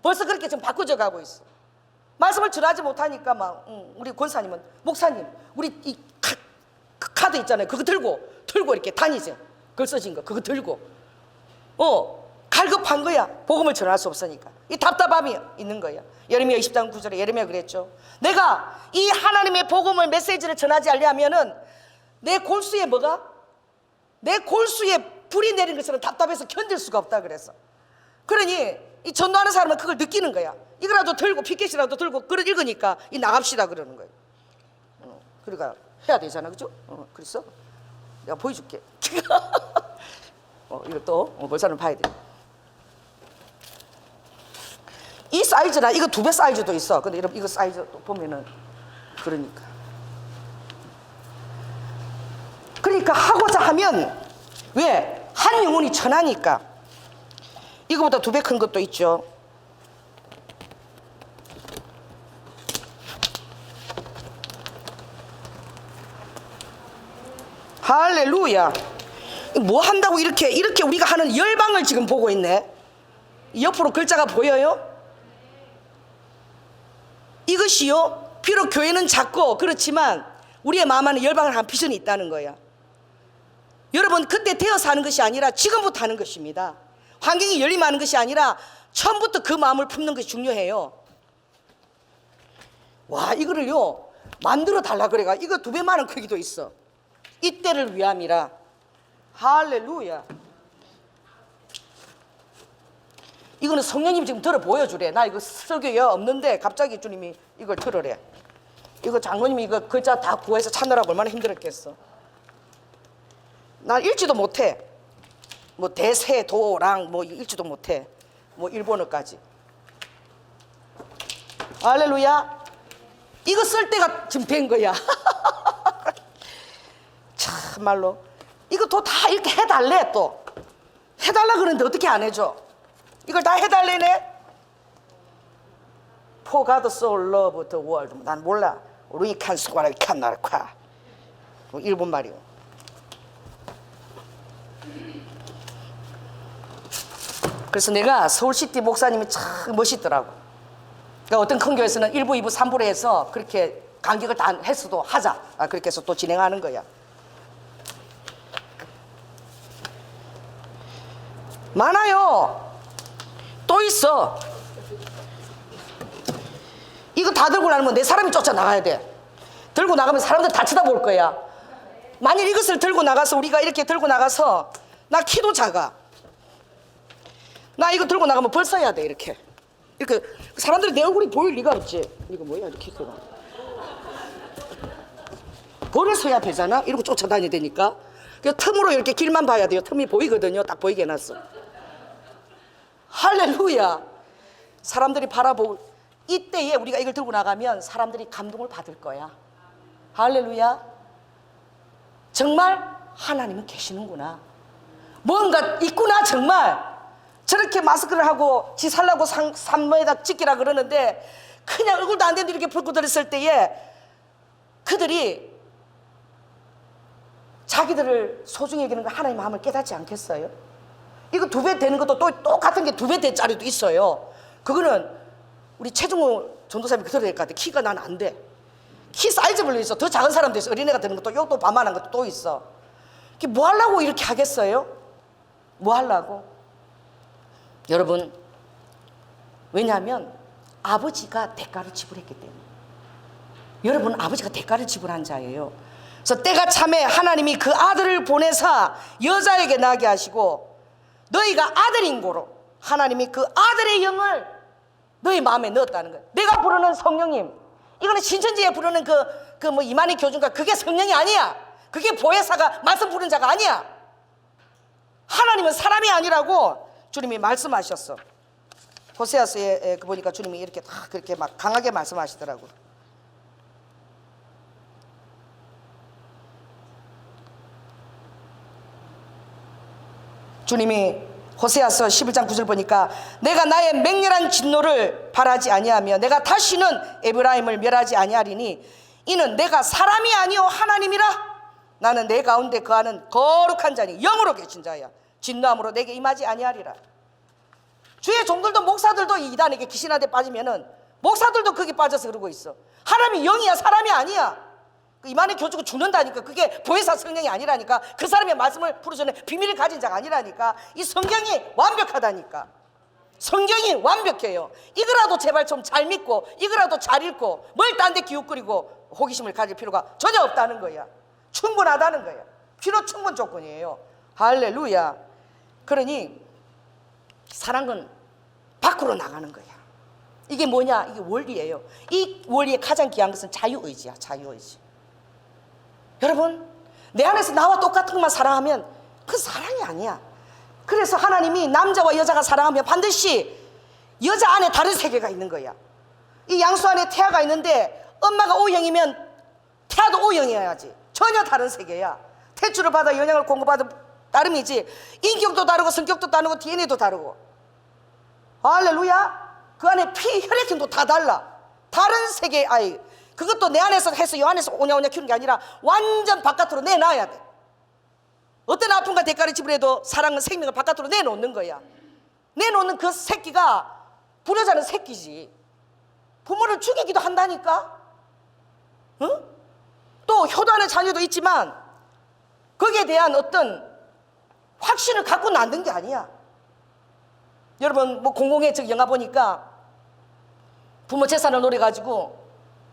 벌써 그렇게 지금 바꿔져 가고 있어. 말씀을 전하지 못하니까 막 우리 권사님은, 목사님 우리 이 카드 있잖아요. 그거 들고 이렇게 다니세요. 글 써진 거 그거 들고 갈급한 거야. 복음을 전할 수 없으니까. 이 답답함이 있는 거야. 예레미야 20장 9절에 예레미야 그랬죠. 내가 이 하나님의 복음을, 메시지를 전하지 않으려면은 내 골수에 뭐가? 내 골수에 불이 내린 것처럼 답답해서 견딜 수가 없다 그래서. 그러니 이 전도하는 사람은 그걸 느끼는 거야. 이거라도 들고 피켓이라도 들고 글을 읽으니까 이 나갑시다 그러는 거예요. 그러니까 해야 되잖아, 그죠? 그래서 내가 보여줄게. 이것도 벌써는 봐야 돼. 이 사이즈나 이거 2배 사이즈도 있어. 근데 여러분 이거 사이즈 또 보면은 그러니까 하고자 하면 왜? 한 영혼이 천하니까. 이거보다 2배 큰 것도 있죠. 할렐루야. 뭐 한다고 이렇게 우리가 하는 열방을 지금 보고 있네. 옆으로 글자가 보여요? 이것이요, 비록 교회는 작고 그렇지만 우리의 마음 안에 열방을 한 비전이 있다는 거야. 여러분, 그때 되어서 하는 것이 아니라 지금부터 하는 것입니다. 환경이 열리면 하는 것이 아니라 처음부터 그 마음을 품는 것이 중요해요. 와, 이거를요 만들어 달라 그래가 이거 2배만한 크기도 있어. 이때를 위함이라. 할렐루야. 이거는 성령님이 지금 들어 보여주래. 나 이거 설교에 없는데 갑자기 주님이 이걸 들으래. 이거 장로님이 이거 글자 다 구해서 찾느라고 얼마나 힘들었겠어. 난 읽지도 못해. 뭐 대세도랑 뭐 읽지도 못해. 뭐 일본어까지. 할렐루야. 이거 쓸 때가 지금 된 거야. 참말로 이거 또 다 이렇게 해달래. 또 해달라 그러는데 어떻게 안 해줘? 이걸 다 해달래네. For God so loved the world. 난 몰라. 우리 칸스과라 칸나르카. 일본 말이요. 그래서 내가 서울시티 목사님이 참 멋있더라고. 그러니까 어떤 큰 교회에서는 1부, 2부, 3부로 해서 그렇게 간격을 다 했어도 하자. 그렇게 해서 또 진행하는 거야. 많아요. 또 있어. 이거 다 들고 나가면 내 사람이 쫓아나가야 돼. 들고 나가면 사람들 다 쳐다볼 거야. 만일 이것을 들고 나가서 우리가 이렇게 들고 나가서 나 키도 작아. 나 이거 들고 나가면 벌 써야 돼. 이렇게 사람들이 내 얼굴이 보일 리가 없지. 이거 뭐야 이렇게 크가. 벌을 서야 되잖아. 이러고 쫓아다녀야 되니까. 그 틈으로 이렇게 길만 봐야 돼요. 틈이 보이거든요. 딱 보이게 해놨어. 할렐루야. 사람들이 바라보고 이때에 우리가 이걸 들고 나가면 사람들이 감동을 받을 거야. 할렐루야. 정말 하나님은 계시는구나. 뭔가 있구나. 정말 저렇게 마스크를 하고 지 살라고 산모에다 찍기라 그러는데 그냥 얼굴도 안 되는데 이렇게 불고 들었을 때에 그들이 자기들을 소중히 여기는 거 하나님의 마음을 깨닫지 않겠어요? 이거 2배 되는 것도 또 똑같은 게 2배 대짜리도 있어요. 그거는 우리 최종호 전도사님이 그대로 될 것 같아. 키가 난 안 돼. 키 사이즈별로 있어. 더 작은 사람도 있어. 어린애가 되는 것도 요것도 반만한 것도 또 있어. 이게 뭐 하려고 이렇게 하겠어요? 뭐 하려고? 여러분, 왜냐하면 아버지가 대가를 지불했기 때문에. 여러분, 아버지가 대가를 지불한 자예요. 그래서 때가 참에 하나님이 그 아들을 보내사 여자에게 나게 하시고 너희가 아들인 고로 하나님이 그 아들의 영을 너희 마음에 넣었다는 거예요. 내가 부르는 성령님, 이거는 신천지에 부르는 그 뭐 이만희 교주가 그게 성령이 아니야. 그게 보혜사가 말씀 부른 자가 아니야. 하나님은 사람이 아니라고 주님이 말씀하셨어. 호세아서에 보니까 주님이 이렇게 다 그렇게 막 강하게 말씀하시더라고. 주님이 호세아서 11장 9절 보니까 내가 나의 맹렬한 진노를 바라지 아니하며 내가 다시는 에브라임을 멸하지 아니하리니 이는 내가 사람이 아니요 하나님이라. 나는 내 가운데 거하는 거룩한 자니 영으로 계신 자야. 진노함으로 내게 임하지 아니하리라. 주의 종들도 목사들도 이 이단에게 귀신한테 빠지면은 목사들도 거기 빠져서 그러고 있어. 하나님이 영이야, 사람이 아니야. 이만희 교주가 죽는다니까. 그게 보혜사 성령이 아니라니까. 그 사람의 말씀을 풀어주는 비밀을 가진 자가 아니라니까. 이 성경이 완벽하다니까. 성경이 완벽해요. 이거라도 제발 좀 잘 믿고 이거라도 잘 읽고 뭘 딴 데 기웃거리고 호기심을 가질 필요가 전혀 없다는 거야. 충분하다는 거야. 필요 충분 조건이에요. 할렐루야. 그러니 사랑은 밖으로 나가는 거야. 이게 뭐냐? 이게 원리예요. 이 원리의 가장 귀한 것은 자유의지야. 자유의지. 여러분, 내 안에서 나와 똑같은 것만 사랑하면 그건 사랑이 아니야. 그래서 하나님이 남자와 여자가 사랑하면 반드시 여자 안에 다른 세계가 있는 거야. 이 양수 안에 태아가 있는데 엄마가 O형이면 태아도 O형이어야지. 전혀 다른 세계야. 태초를 받아 영향을 공급받은 따름이지. 인격도 다르고 성격도 다르고 DNA도 다르고. 할렐루야. 그 안에 피, 혈액형도 다 달라. 다른 세계의 아이. 그것도 내 안에서 해서 요 안에서 오냐오냐 키우는 게 아니라 완전 바깥으로 내놔야 돼. 어떤 아픔과 대가를 지불해도 사랑은 생명을 바깥으로 내놓는 거야. 내놓는 그 새끼가 불효자는 새끼지. 부모를 죽이기도 한다니까. 응? 또 효도하는 자녀도 있지만 거기에 대한 어떤 확신을 갖고 낳는 게 아니야. 여러분 뭐 공공의 저 영화 보니까 부모 재산을 노려가지고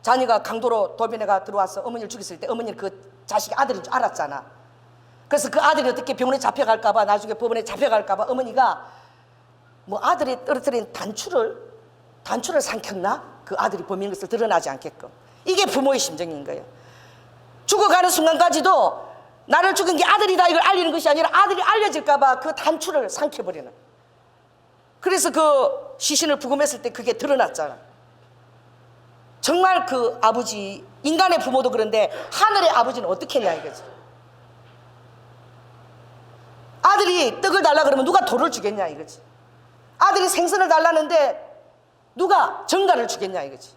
자녀가 강도로 돌변해가 들어와서 어머니를 죽였을 때 어머니는 그 자식이 아들인 줄 알았잖아. 그래서 그 아들이 어떻게 병원에 잡혀갈까봐, 나중에 법원에 잡혀갈까봐 어머니가 뭐 아들이 떨어뜨린 단추를 삼켰나? 그 아들이 범인인 것을 드러나지 않게끔. 이게 부모의 심정인 거예요. 죽어가는 순간까지도 나를 죽인 게 아들이다 이걸 알리는 것이 아니라 아들이 알려질까봐 그 단추를 삼켜버리는. 그래서 그 시신을 부검했을 때 그게 드러났잖아. 정말 그 아버지, 인간의 부모도 그런데 하늘의 아버지는 어떻게 했냐 이거지. 아들이 떡을 달라 그러면 누가 돌을 주겠냐 이거지. 아들이 생선을 달라는데 누가 정갈을 주겠냐 이거지.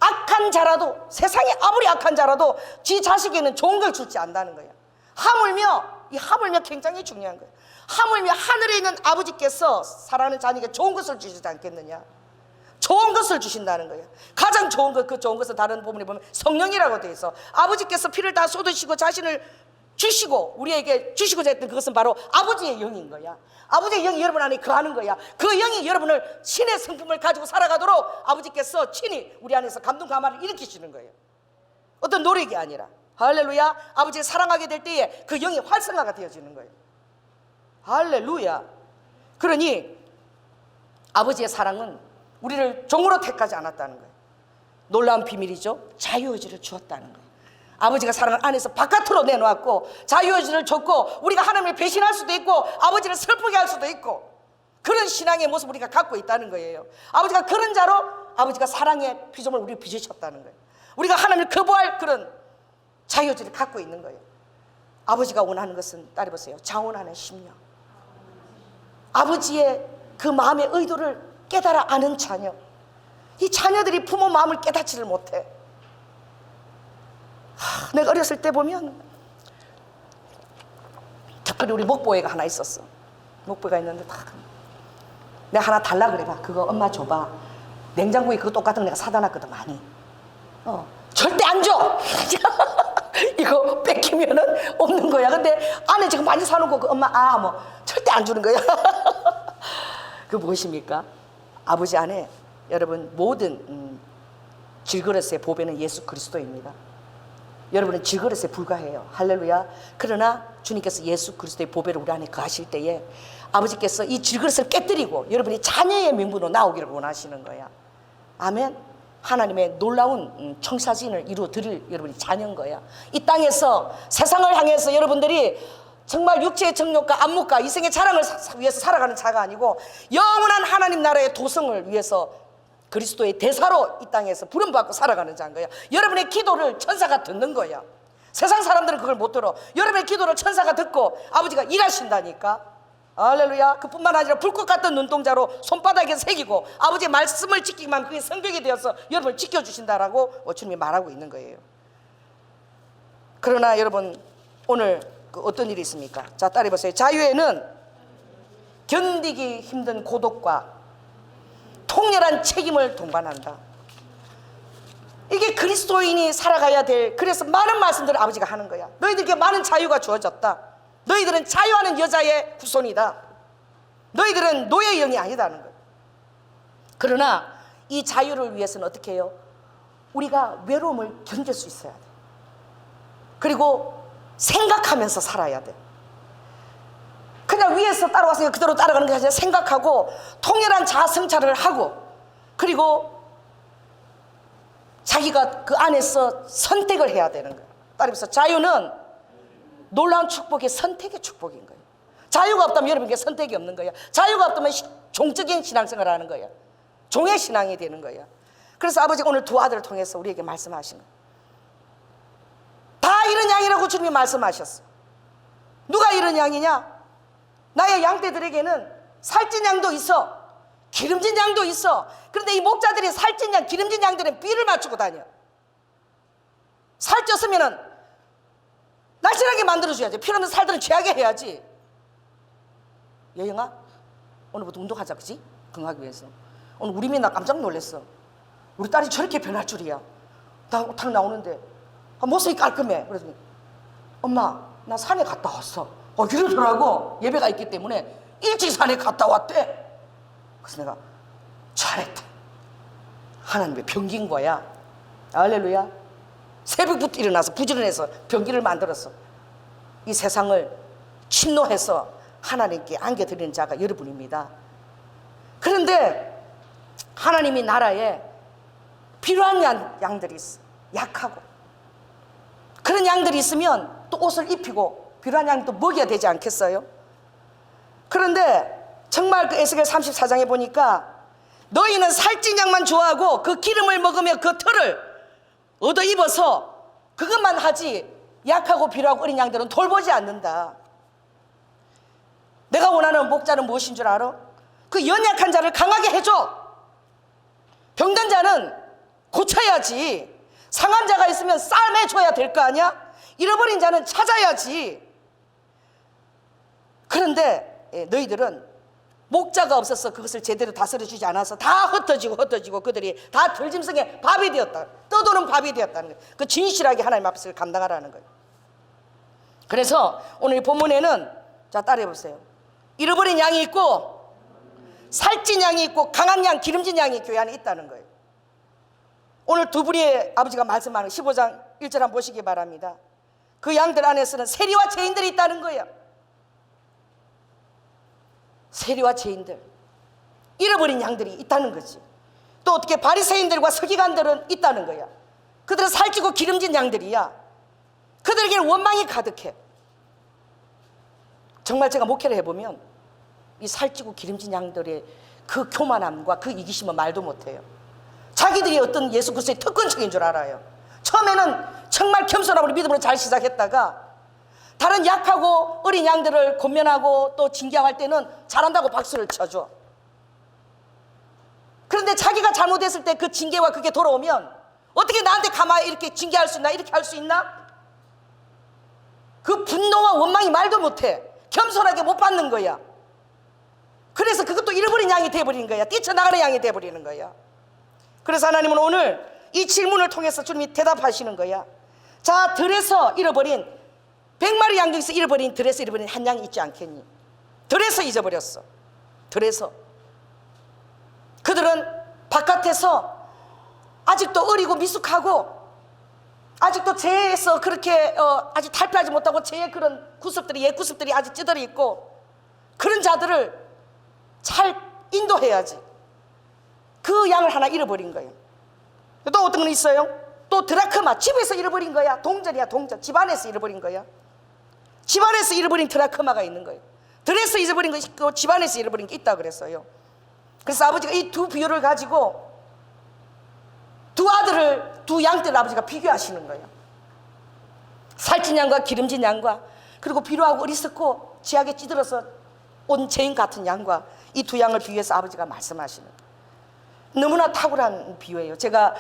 악한 자라도, 세상에 아무리 악한 자라도 지 자식에는 좋은 걸 줄지 않는다는 거야. 하물며 굉장히 중요한 거야. 하물며 하늘에 있는 아버지께서 사랑하는 자녀에게 좋은 것을 주시지 않겠느냐. 좋은 것을 주신다는 거예요. 가장 좋은 것, 그 좋은 것은 다른 부분에 보면 성령이라고 되어 있어. 아버지께서 피를 다 쏟으시고 자신을 주시고 우리에게 주시고자 했던 그것은 바로 아버지의 영인 거야. 아버지의 영이 여러분 안에 거하는 거야. 그 영이 여러분을 신의 성품을 가지고 살아가도록 아버지께서 친히 우리 안에서 감동 감화를 일으키시는 거예요. 어떤 노력이 아니라. 할렐루야. 아버지를 사랑하게 될 때에 그 영이 활성화가 되어지는 거예요. 할렐루야. 그러니 아버지의 사랑은 우리를 종으로 택하지 않았다는 거예요. 놀라운 비밀이죠. 자유의지를 주었다는 거예요. 아버지가 사랑을 안에서 바깥으로 내놓았고 자유의지를 줬고 우리가 하나님을 배신할 수도 있고 아버지를 슬프게 할 수도 있고 그런 신앙의 모습을 우리가 갖고 있다는 거예요. 아버지가 그런 자로 아버지가 사랑의 피조물 우리를 빚으셨다는 거예요. 우리가 하나님을 거부할 그런 자유의지를 갖고 있는 거예요. 아버지가 원하는 것은 따라 보세요. 자원하는 심령. 아버지의 그 마음의 의도를 깨달아 아는 자녀. 이 자녀들이 부모 마음을 깨닫지를 못해. 내가 어렸을 때 보면 특별히 우리 목보애가 하나 있었어. 목보애가 있는데 내가 하나 달라 그래봐. 그거 엄마 줘봐. 냉장고에 그거 똑같은 거 내가 사다 놨거든 많이. 절대 안 줘. 이거 뺏기면은 없는 거야. 근데 안에 지금 많이 사놓고 그 엄마 뭐 절대 안 주는 거야. 그 무엇입니까? 아버지 안에 여러분 모든 질그릇의 보배는 예수 그리스도입니다. 여러분은 질그릇에 불과해요. 할렐루야. 그러나 주님께서 예수 그리스도의 보배를 우리 안에 거하실 때에 아버지께서 이 질그릇을 깨뜨리고 여러분이 자녀의 명분으로 나오기를 원하시는 거야. 아멘. 하나님의 놀라운 청사진을 이루어 드릴 여러분이 자녀인 거야. 이 땅에서 세상을 향해서 여러분들이 정말 육체의 정욕과 안목과 이생의 자랑을 위해서 살아가는 자가 아니고 영원한 하나님 나라의 도성을 위해서 그리스도의 대사로 이 땅에서 부름받고 살아가는 자인 거야. 여러분의 기도를 천사가 듣는 거야. 세상 사람들은 그걸 못 들어. 여러분의 기도를 천사가 듣고 아버지가 일하신다니까. 할렐루야. 그뿐만 아니라 불꽃 같은 눈동자로 손바닥에 새기고 아버지의 말씀을 지키기만 그게 성벽이 되어서 여러분을 지켜주신다라고 주님이 말하고 있는 거예요. 그러나 여러분 오늘 어떤 일이 있습니까? 자, 따라해보세요. 자유에는 견디기 힘든 고독과 통렬한 책임을 동반한다. 이게 그리스도인이 살아가야 될, 그래서 많은 말씀들을 아버지가 하는 거야. 너희들에게 많은 자유가 주어졌다. 너희들은 자유하는 여자의 후손이다. 너희들은 노예의 영이 아니다는 거야. 그러나 이 자유를 위해서는 어떻게 해요? 우리가 외로움을 견딜 수 있어야 돼. 그리고 생각하면서 살아야 돼. 그냥 위에서 따라와서 그대로 따라가는 게 아니라 생각하고 통렬한 자아 성찰을 하고 그리고 자기가 그 안에서 선택을 해야 되는 거예요. 따라서 자유는 놀라운 축복이 선택의 축복인 거예요. 자유가 없다면 여러분에게 선택이 없는 거예요. 자유가 없다면 종적인 신앙생활을 하는 거예요. 종의 신앙이 되는 거예요. 그래서 아버지가 오늘 두 아들을 통해서 우리에게 말씀하신 거예요. 다 이런 양이라고 주님이 말씀하셨어. 누가 이런 양이냐? 나의 양떼들에게는 살찐 양도 있어, 기름진 양도 있어. 그런데 이 목자들이 살찐 양, 기름진 양들은 비를 맞추고 다녀. 살쪘으면은 날씬하게 만들어줘야지. 필요하면 살들은 취하게 해야지. 여영아, 오늘부터 운동하자, 그지? 건강하기 위해서. 오늘 우리 민나 깜짝 놀랐어. 우리 딸이 저렇게 변할 줄이야. 딱 나오는데 모습이 깔끔해. 그래서 엄마, 나 산에 갔다 왔어. 이러더라고. 예배가 있기 때문에 일찍 산에 갔다 왔대. 그래서 내가 잘했다. 하나님의 병기인 거야. 할렐루야. 새벽부터 일어나서 부지런해서 병기를 만들었어. 이 세상을 침노해서 하나님께 안겨드리는 자가 여러분입니다. 그런데 하나님이 나라에 필요한 양들이 있어. 약하고 그런 양들이 있으면 또 옷을 입히고 필요한 양도 먹여야 되지 않겠어요? 그런데 정말 그 에스겔 34장에 보니까 너희는 살찐 양만 좋아하고 그 기름을 먹으며 그 털을 얻어 입어서 그것만 하지 약하고 필요하고 어린 양들은 돌보지 않는다. 내가 원하는 목자는 무엇인 줄 알아? 그 연약한 자를 강하게 해줘. 병든 자는 고쳐야지. 상한 자가 있으면 싸매줘야 될 거 아니야? 잃어버린 자는 찾아야지. 그런데 너희들은 목자가 없어서 그것을 제대로 다스려주지 않아서 다 흩어지고 그들이 다 들짐승의 밥이 되었다. 떠도는 밥이 되었다는 거예요. 그 진실하게 하나님 앞에서 감당하라는 거예요. 그래서 오늘 본문에는 자 따라해 보세요. 잃어버린 양이 있고 살찐 양이 있고 강한 양, 기름진 양이 교회 안에 있다는 거예요. 오늘 두 분의 아버지가 말씀하는 15장 1절 한번 보시기 바랍니다. 그 양들 안에서는 세리와 죄인들이 있다는 거예요. 세리와 죄인들, 잃어버린 양들이 있다는 거지. 또 어떻게 바리새인들과 서기관들은 있다는 거야. 그들은 살찌고 기름진 양들이야. 그들에게는 원망이 가득해. 정말 제가 목회를 해보면 이 살찌고 기름진 양들의 그 교만함과 그 이기심은 말도 못해요. 자기들이 어떤 예수 그리스도의 특권층인 줄 알아요. 처음에는 정말 겸손하고 믿음으로 잘 시작했다가 다른 약하고 어린 양들을 권면하고 또 징계할 때는 잘한다고 박수를 쳐줘. 그런데 자기가 잘못했을 때 그 징계와 그게 돌아오면 어떻게 나한테 가만히 이렇게 징계할 수 있나? 이렇게 할 수 있나? 그 분노와 원망이 말도 못해. 겸손하게 못 받는 거야. 그래서 그것도 잃어버린 양이 돼버리는 거야. 뛰쳐나가는 양이 돼버리는 거야. 그래서 하나님은 오늘 이 질문을 통해서 주님이 대답하시는 거야. 자, 들에서 잃어버린 100마리 양 중에서 잃어버린 들에서 잃어버린 한 양이 있지 않겠니? 들에서 잊어버렸어. 들에서 그들은 바깥에서 아직도 어리고 미숙하고 아직도 죄에서 그렇게 아직 탈피하지 못하고 죄의 그런 구습들이 옛 구습들이 아직 찌들어 있고 그런 자들을 잘 인도해야지. 그 양을 하나 잃어버린 거예요. 또 어떤 건 있어요? 또 드라크마, 집에서 잃어버린 거야. 동전이야, 동전. 집안에서 잃어버린 거야. 집안에서 잃어버린 드라크마가 있는 거예요. 들에서 잃어버린 거 있고 집안에서 잃어버린 게 있다 그랬어요. 그래서 아버지가 이 두 비유를 가지고 두 아들을, 두 양떼를 아버지가 비교하시는 거예요. 살찐 양과 기름진 양과 그리고 비루하고 어리석고 지하게 찌들어서 온 죄인 같은 양과 이 두 양을 비유해서 아버지가 말씀하시는 거예요. 너무나 탁월한 비유예요. 제가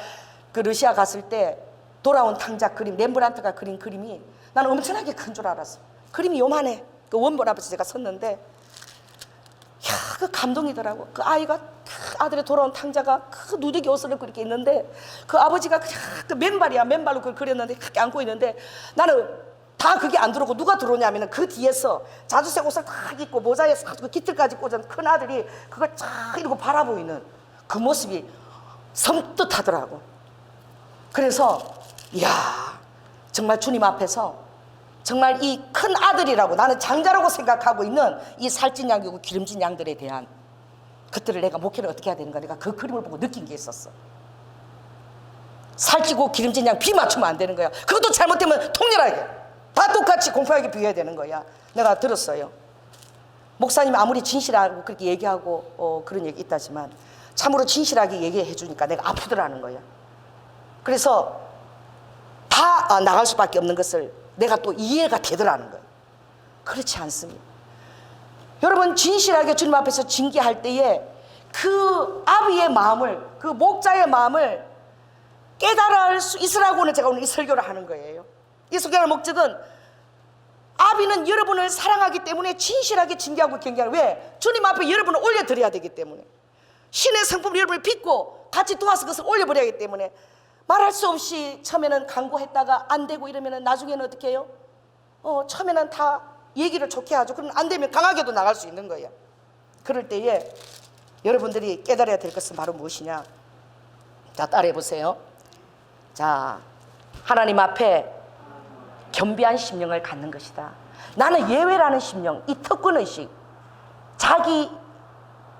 그 러시아 갔을 때 돌아온 탕자 그림, 렘브란트가 그린 그림이 나는 엄청나게 큰 줄 알았어. 그림이 요만해. 그 원본 앞에서 제가 섰는데 야, 그 감동이더라고. 그 아이가 그 아들의 돌아온 탕자가 그 누더기 옷을 입고 이렇게 있는데 그 아버지가 그냥 그 맨발이야. 맨발로 그걸 그렸는데 그렇게 안고 있는데 나는 다 그게 안 들어오고 누가 들어오냐면 그 뒤에서 자주색 옷을 딱 입고 모자에 싹 그 깃털까지 꽂은 큰 아들이 그걸 쫙 이러고 바라보이는 그 모습이 섬뜩하더라고. 그래서 이야, 정말 주님 앞에서 정말 이 큰 아들이라고 나는 장자라고 생각하고 있는 이 살찐 양이고 기름진 양들에 대한 그들을 내가 목회를 어떻게 해야 되는가 내가 그 그림을 보고 느낀 게 있었어. 살찌고 기름진 양 비 맞추면 안 되는 거야. 그것도 잘못되면 통렬하게 다 똑같이 공평하게 비교해야 되는 거야. 내가 들었어요. 목사님이 아무리 진실하고 그렇게 얘기하고 그런 얘기 있다지만 참으로 진실하게 얘기해 주니까 내가 아프더라는 거야. 그래서 다 나갈 수밖에 없는 것을 내가 또 이해가 되더라는 거예요. 그렇지 않습니다. 여러분 진실하게 주님 앞에서 징계할 때에 그 아비의 마음을, 그 목자의 마음을 깨달을 수 있으라고는 제가 오늘 이 설교를 하는 거예요. 이 설교의 목적은 아비는 여러분을 사랑하기 때문에 진실하게 징계하고 경계하는, 왜? 주님 앞에 여러분을 올려드려야 되기 때문에, 신의 성품을 여러분을 믿고 같이 도와서 그것을 올려버려야 하기 때문에, 말할 수 없이 처음에는 강구했다가 안 되고 이러면 나중에는 어떻게 해요? 처음에는 다 얘기를 좋게 하죠. 그럼 안 되면 강하게도 나갈 수 있는 거예요. 그럴 때에 여러분들이 깨달아야 될 것은 바로 무엇이냐? 자, 따라해 보세요. 자, 하나님 앞에 겸비한 심령을 갖는 것이다. 나는 예외라는 심령, 이 특권의식, 자기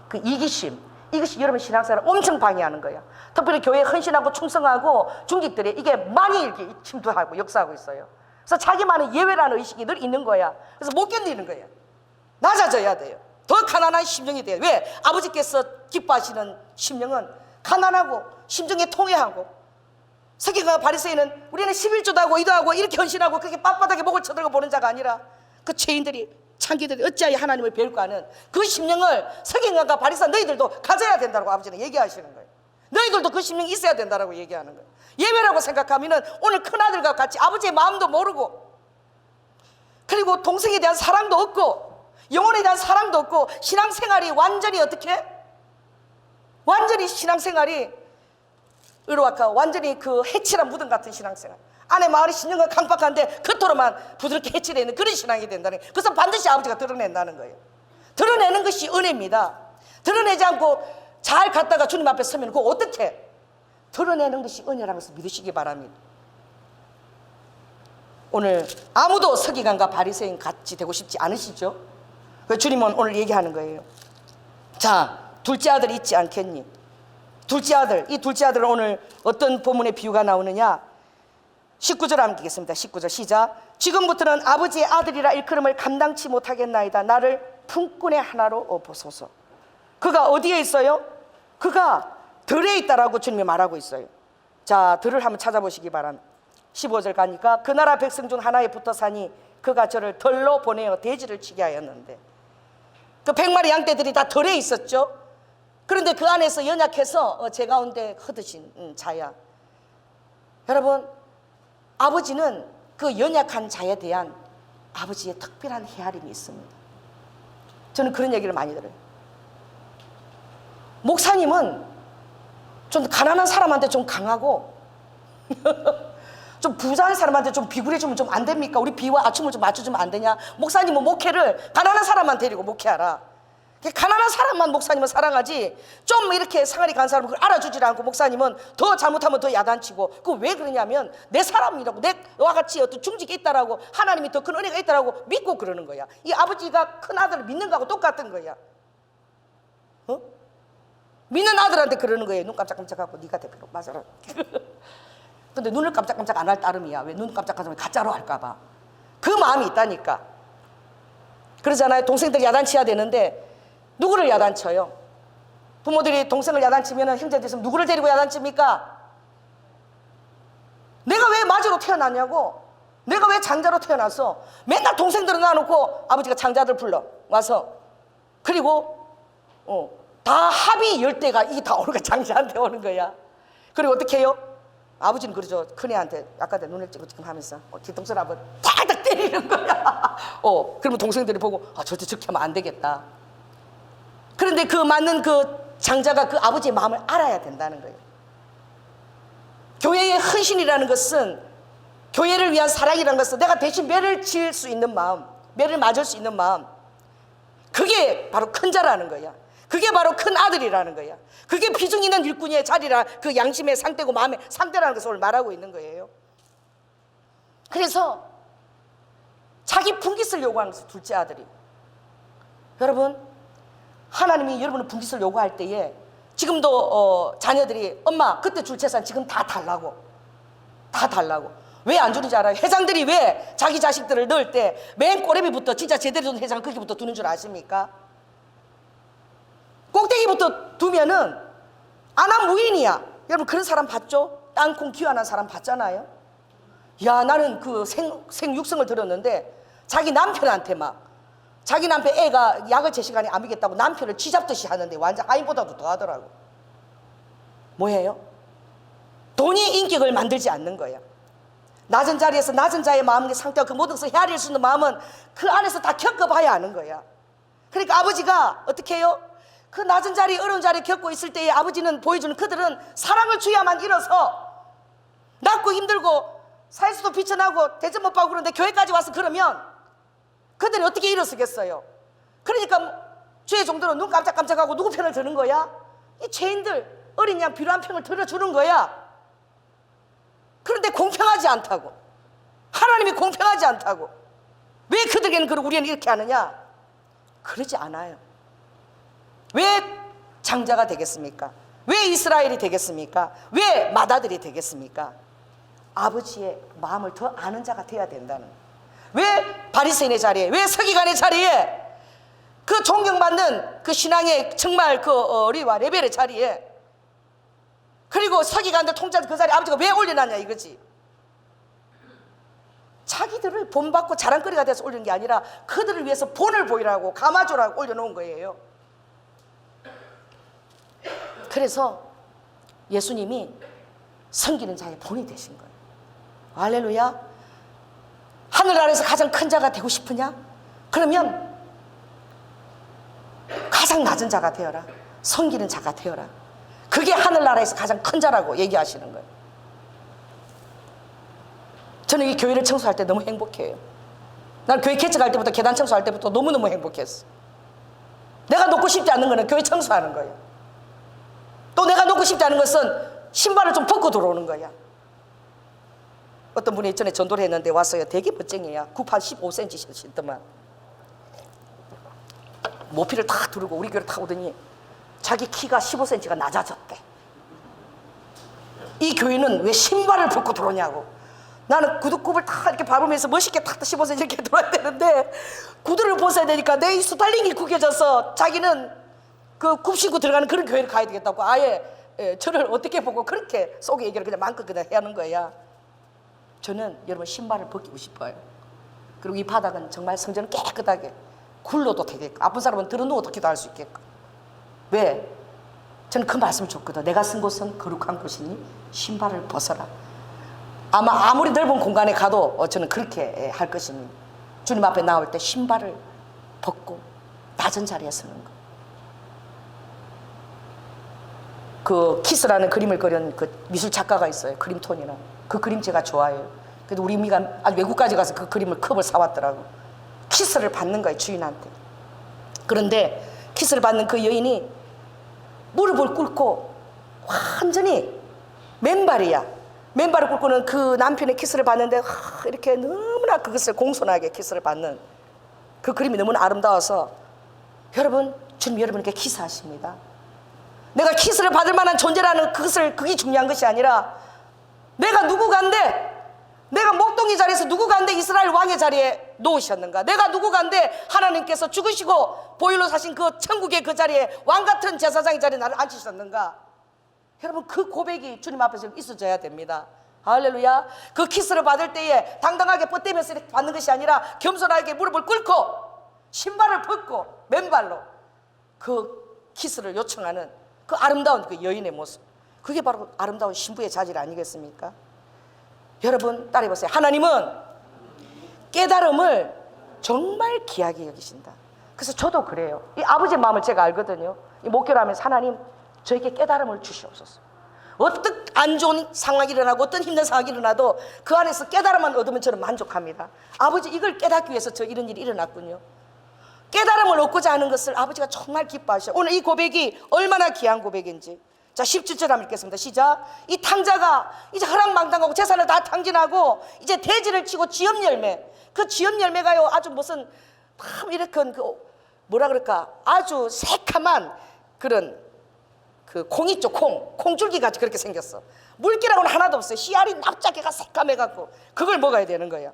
그 이기심, 이것이 여러분 신앙생활을 엄청 방해하는 거예요. 특별히 교회에 헌신하고 충성하고 중직들이 이게 많이 이렇게 침투하고 역사하고 있어요. 그래서 자기만의 예외라는 의식이 늘 있는 거야. 그래서 못 견디는 거예요. 낮아져야 돼요. 더 가난한 심령이 돼요. 왜? 아버지께서 기뻐하시는 심령은 가난하고 심정에 통회하고, 서기관과 바리새인은 우리는 11조도 하고 이도 하고 이렇게 헌신하고 그렇게 빳빳하게 목을 쳐들고 보는 자가 아니라, 그 죄인들이 창기들이 어찌하여 하나님을 배울까 하는 그 심령을 서기관과 바리새인 너희들도 가져야 된다고 아버지는 얘기하시는 거예요. 너희들도 그 심령이 있어야 된다고 얘기하는 거예요. 예외라고 생각하면은 오늘 큰아들과 같이 아버지의 마음도 모르고, 그리고 동생에 대한 사랑도 없고, 영혼에 대한 사랑도 없고, 신앙생활이 완전히 어떻게? 완전히 신앙생활이 의로악하, 완전히 그 해칠한 무덤 같은 신앙생활. 안에 마을이 신령과 강박한데 겉으로만 부드럽게 해칠해 있는 그런 신앙이 된다는 거예요. 그래서 반드시 아버지가 드러낸다는 거예요. 드러내는 것이 은혜입니다. 드러내지 않고 잘 갔다가 주님 앞에 서면 그거 어떻게? 드러내는 것이 은혜라는 것을 믿으시기 바랍니다. 오늘 아무도 서기관과 바리새인 같이 되고 싶지 않으시죠? 그래서 주님은 오늘 얘기하는 거예요. 자, 둘째 아들 있지 않겠니? 둘째 아들, 이 둘째 아들은 오늘 어떤 본문의 비유가 나오느냐? 19절 함께겠습니다. 19절 시작. 지금부터는 아버지의 아들이라 일컬음을 감당치 못하겠나이다. 나를 품꾼의 하나로 보소서. 그가 어디에 있어요? 그가 들에 있다라고 주님이 말하고 있어요. 자, 들을 한번 찾아보시기 바랍니다. 15절 가니까 그 나라 백성 중 하나에 붙어 사니 그가 저를 들로 보내어 돼지를 치게 하였는데, 그 100마리 양떼들이 다 들에 있었죠. 그런데 그 안에서 연약해서 제 가운데 흩으신 자야. 여러분, 아버지는 그 연약한 자에 대한 아버지의 특별한 헤아림이 있습니다. 저는 그런 얘기를 많이 들어요. 목사님은 좀 가난한 사람한테 좀 강하고 좀 부자한 사람한테 좀 비굴해주면 좀 안 됩니까? 우리 비와 아침을 좀 맞춰주면 안 되냐? 목사님은 목회를 가난한 사람만 데리고 목회하라. 가난한 사람만 목사님은 사랑하지, 좀 이렇게 상한이 간 사람은 그걸 알아주질 않고 목사님은 더 잘못하면 더 야단치고. 그거 왜 그러냐면 내 사람이라고, 내와 같이 어떤 중직이 있다라고, 하나님이 더 큰 은혜가 있다라고 믿고 그러는 거야. 이 아버지가 큰 아들을 믿는 거하고 똑같은 거야. 믿는 아들한테 그러는 거예요. 눈 깜짝깜짝하고 네가 대표로 맞아라. 근데 눈을 깜짝깜짝 안 할 따름이야. 왜? 눈 깜짝하면 가짜로 할까 봐. 그 마음이 있다니까. 그러잖아요. 동생들이 야단쳐야 되는데 누구를 야단쳐요? 부모들이 동생을 야단치면 형제들 있으면 누구를 데리고 야단칩니까? 내가 왜 마저로 태어났냐고. 내가 왜 장자로 태어났어? 맨날 동생들을 놔놓고 아버지가 장자들 불러 와서, 그리고 다 합의 10대가 이게 다 오는 거야. 장자한테 오는 거야. 그리고 어떻게 해요? 아버지는 그러죠. 큰애한테 아까 내 눈을 찌금 하면서 뒤통수를 한번 탁탁 때리는 거야. 그러면 동생들이 보고 절대 저렇게 하면 안 되겠다. 그런데 그 맞는 그 장자가 그 아버지의 마음을 알아야 된다는 거예요. 교회의 헌신이라는 것은, 교회를 위한 사랑이라는 것은 내가 대신 매를 지을 수 있는 마음, 매를 맞을 수 있는 마음, 그게 바로 큰 자라는 거야. 그게 바로 큰 아들이라는 거야. 그게 비중 있는 일꾼의 자리라, 그 양심의 상태고 마음의 상태라는 것을 오늘 말하고 있는 거예요. 그래서 자기 분깃을 요구하는 것을, 둘째 아들이. 여러분, 하나님이 여러분의 분깃을 요구할 때에 지금도 자녀들이 엄마 그때 줄 재산 지금 다 달라고, 다 달라고. 왜 안 주는지 알아요? 회장들이 왜 자기 자식들을 넣을 때 맨 꼬레비부터 진짜 제대로 된 회장 거기부터 두는 줄 아십니까? 꼭대기부터 두면은 안하무인이야. 여러분 그런 사람 봤죠? 땅콩 기환한 사람 봤잖아요. 야, 나는 그 생육성을 들었는데 자기 남편한테 막 자기 남편 애가 약을 제 시간에 안 먹겠다고 남편을 쥐잡듯이 하는데 완전 하인보다도 더 하더라고. 뭐예요? 돈이 인격을 만들지 않는 거야. 낮은 자리에서 낮은 자의 마음의 상태와 그 모든 것을 헤아릴 수 있는 마음은 그 안에서 다 겪어봐야 하는 거야. 그러니까 아버지가 어떻게 해요? 그 낮은 자리, 어려운 자리에 겪고 있을 때에 아버지는 보여주는, 그들은 사랑을 주야만 일어서 낮고 힘들고 사회에서도 비쳐나고 대접 못 받고 그러는데 교회까지 와서 그러면 그들이 어떻게 일어서겠어요? 그러니까 주의 종도로 눈 깜짝깜짝하고 누구 편을 드는 거야? 이 죄인들, 어린 양 필요한 편을 들어주는 거야. 그런데 공평하지 않다고, 하나님이 공평하지 않다고. 왜 그들에게는 그러고 우리는 이렇게 하느냐? 그러지 않아요. 왜 장자가 되겠습니까? 왜 이스라엘이 되겠습니까? 왜 맏아들이 되겠습니까? 아버지의 마음을 더 아는 자가 돼야 된다는 거예요. 왜 바리새인의 자리에, 왜 서기관의 자리에, 그 존경받는 그 신앙의 정말 그 어리와 레벨의 자리에, 그리고 서기관들 통치하는 그 자리에 아버지가 왜 올려놨냐 이거지. 자기들을 본받고 자랑거리가 돼서 올리는 게 아니라 그들을 위해서 본을 보이라고, 감아주라고 올려놓은 거예요. 그래서 예수님이 섬기는 자의 본이 되신 거예요. 할렐루야. 하늘 아래서 가장 큰 자가 되고 싶으냐? 그러면 가장 낮은 자가 되어라. 섬기는 자가 되어라. 그게 하늘나라에서 가장 큰 자라고 얘기하시는 거예요. 저는 이 교회를 청소할 때 너무 행복해요. 난 교회 개척할 때부터, 계단 청소할 때부터 너무너무 행복했어. 내가 놓고 싶지 않은 거는 교회 청소하는 거예요. 또 내가 놓고 싶지 않은 것은 신발을 좀 벗고 들어오는 거야. 어떤 분이 전에 전도를 했는데 왔어요. 되게 멋쟁이야. 굽한 15cm 신더만 모피를 탁 두르고 우리 교회를 탁 오더니 자기 키가 15cm가 낮아졌대. 이 교회는 왜 신발을 벗고 들어오냐고. 나는 구두굽을 탁 이렇게 밟으면서 멋있게 탁 15cm 이렇게 들어야 되는데 구두를 벗어야 되니까 내 스타일링이 구겨져서 자기는 그 굽신고 들어가는 그런 교회를 가야 되겠다고 아예 저를 어떻게 보고 그렇게 속에 얘기를 그냥 마음껏 그냥 해야 하는 거야. 저는 여러분 신발을 벗기고 싶어요. 그리고 이 바닥은 정말 성전은 깨끗하게 굴러도 되게끔, 아픈 사람은 들어 누워도 기도할 수 있게끔. 왜? 저는 그 말씀을 줬거든. 내가 쓴 곳은 거룩한 곳이니 신발을 벗어라. 아마 아무리 넓은 공간에 가도 저는 그렇게 할 것이니 주님 앞에 나올 때 신발을 벗고 낮은 자리에 서는 거. 그 키스라는 그림을 그린 그 미술 작가가 있어요. 그림톤이나. 그 그림 제가 좋아해요. 그래도 우리 미가 아주 외국까지 가서 그 그림을 컵을 사왔더라고. 키스를 받는 거예요, 주인한테. 그런데 키스를 받는 그 여인이 무릎을 꿇고 완전히 맨발이야. 맨발을 꿇고는 그 남편의 키스를 받는데 이렇게 너무나 그것을 공손하게 키스를 받는 그 그림이 너무나 아름다워서 여러분, 주님 여러분에게 키스하십니다. 내가 키스를 받을 만한 존재라는 그게 중요한 것이 아니라 내가 누구간데, 내가 목동이 자리에서 누구간데 이스라엘 왕의 자리에 놓으셨는가, 내가 누구간데 하나님께서 죽으시고 보혈로 사신 그 천국의 그 자리에 왕같은 제사장의 자리에 나를 앉히셨는가. 여러분, 그 고백이 주님 앞에서 있어져야 됩니다. 할렐루야. 그 키스를 받을 때에 당당하게 뻗대면서 이렇게 받는 것이 아니라 겸손하게 무릎을 꿇고 신발을 벗고 맨발로 그 키스를 요청하는 그 아름다운 그 여인의 모습, 그게 바로 아름다운 신부의 자질 아니겠습니까? 여러분 따라해보세요. 하나님은 깨달음을 정말 귀하게 여기신다. 그래서 저도 그래요. 이 아버지의 마음을 제가 알거든요. 이 목회를 하면서 하나님 저에게 깨달음을 주시옵소서. 어떤 안 좋은 상황이 일어나고 어떤 힘든 상황이 일어나도 그 안에서 깨달음만 얻으면 저는 만족합니다. 아버지 이걸 깨닫기 위해서 저 이런 일이 일어났군요. 깨달음을 얻고자 하는 것을 아버지가 정말 기뻐하셔. 오늘 이 고백이 얼마나 귀한 고백인지. 자, 17절 한번 읽겠습니다. 시작. 이 탕자가 이제 허랑방탕하고 재산을 다 탕진하고 이제 대지를 치고 지엽 열매, 그 지엽 열매가요 아주 무슨 참 이렇게 그 뭐라 그럴까 아주 새카만 그런 그 콩 있죠, 콩줄기 같이 그렇게 생겼어. 물기라고는 하나도 없어요. 씨알이 납작해가 새까매갖고 그걸 먹어야 되는 거예요.